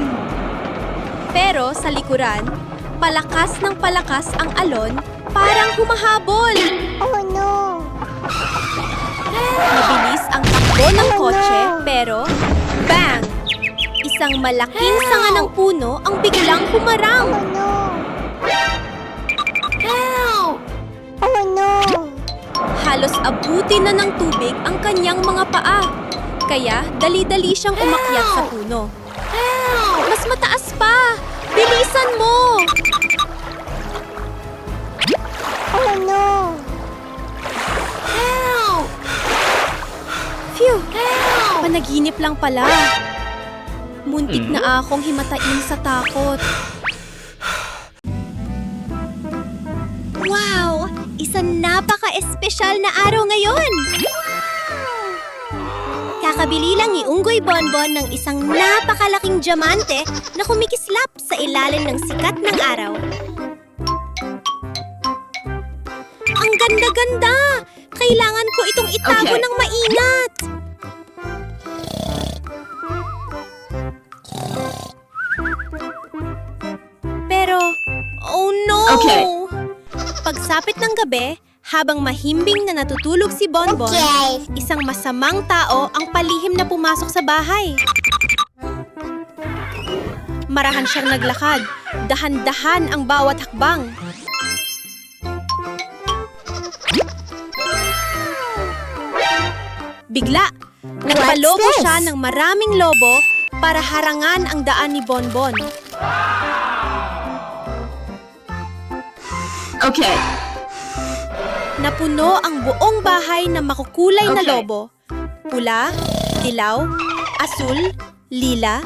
Pero sa likuran, palakas ng palakas ang alon, parang humahabol. Oh no! Mabilis ang takbo ng Oh, kotse, no! pero bang! Isang malaking sanga ng puno ang biglang humarang. Oh no! Help! Oh no! Halos abutin na ng tubig ang kanyang mga paa. Kaya dali-dali siyang umakyat sa puno. Mas mataas pa! Bilisan mo! Oh no! Help! Phew! Panaginip lang pala. Muntik na akong himatain sa takot. Wow! Isang napaka-espesyal na araw ngayon! Kakabili lang ni Unggoy Bonbon ng isang napakalaking diamante na kumikislap sa ilalim ng sikat ng araw. Ang ganda-ganda! Kailangan ko itong itago Okay. ng maingat! Pero, oh no! Okay. Pagsapit ng gabi, habang mahimbing na natutulog si Bonbon, Okay. isang masamang tao ang palihim na pumasok sa bahay. Marahan siyang naglakad, dahan-dahan ang bawat hakbang. Bigla, nagpalobo this? siya ng maraming lobo para harangan ang daan ni Bonbon. Okay. Napuno ang buong bahay ng makukulay na Okay. lobo. Pula, dilaw, asul, lila.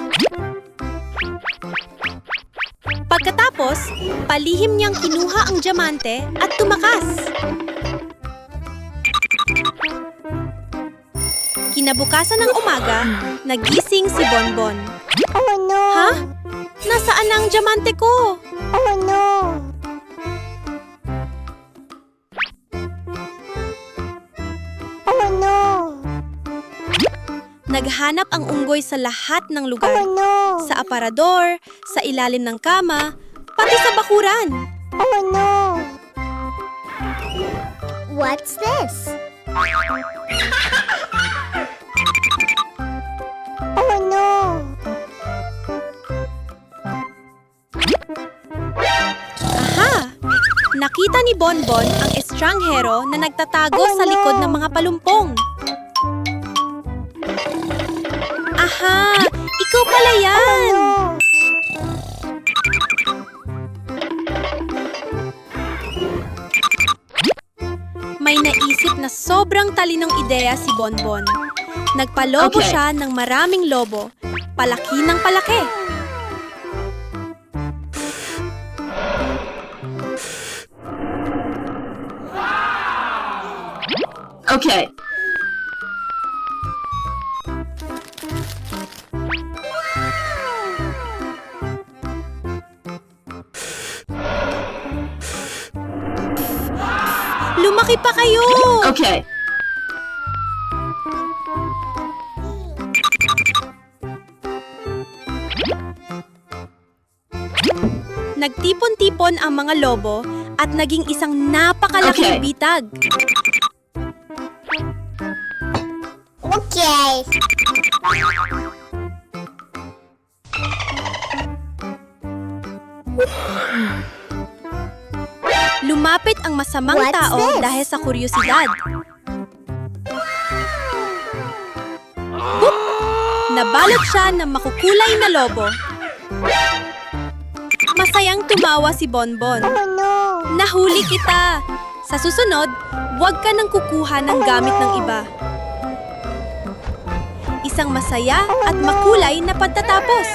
Pagkatapos, palihim niyang kinuha ang diamante at tumakas. Kinabukasan ng umaga, nagising si Bonbon. Oh no! Ha? Nasaan na ang diamante ko? Oh no! Oh no! Naghanap ang unggoy sa lahat ng lugar. Oh no! Sa aparador, sa ilalim ng kama, pati sa bakuran. Oh no! What's this? Oh no! Aha! Nakita ni Bonbon ang estranghero na nagtatago Oh, sa likod no. ng mga palumpong. Aha! Ikaw pala yan! Oh May naisip na sobrang talinong ideya si Bonbon. Nagpalobo Okay. siya ng maraming lobo. Palaki ng palaki. Okay. Lumaki pa kayo! Okay. Nagtipon-tipon ang mga lobo at naging isang napakalaking Okay. bitag. Okay. Lumapit ang masamang What's tao this? dahil sa kuryosidad. Boop! Nabalot siya ng makukulay na lobo. Masayang tumawa si Bonbon. Oh no. Nahuli kita! Sa susunod, huwag ka nang kukuha ng gamit ng iba. Isang masaya at makulay na pagtatapos.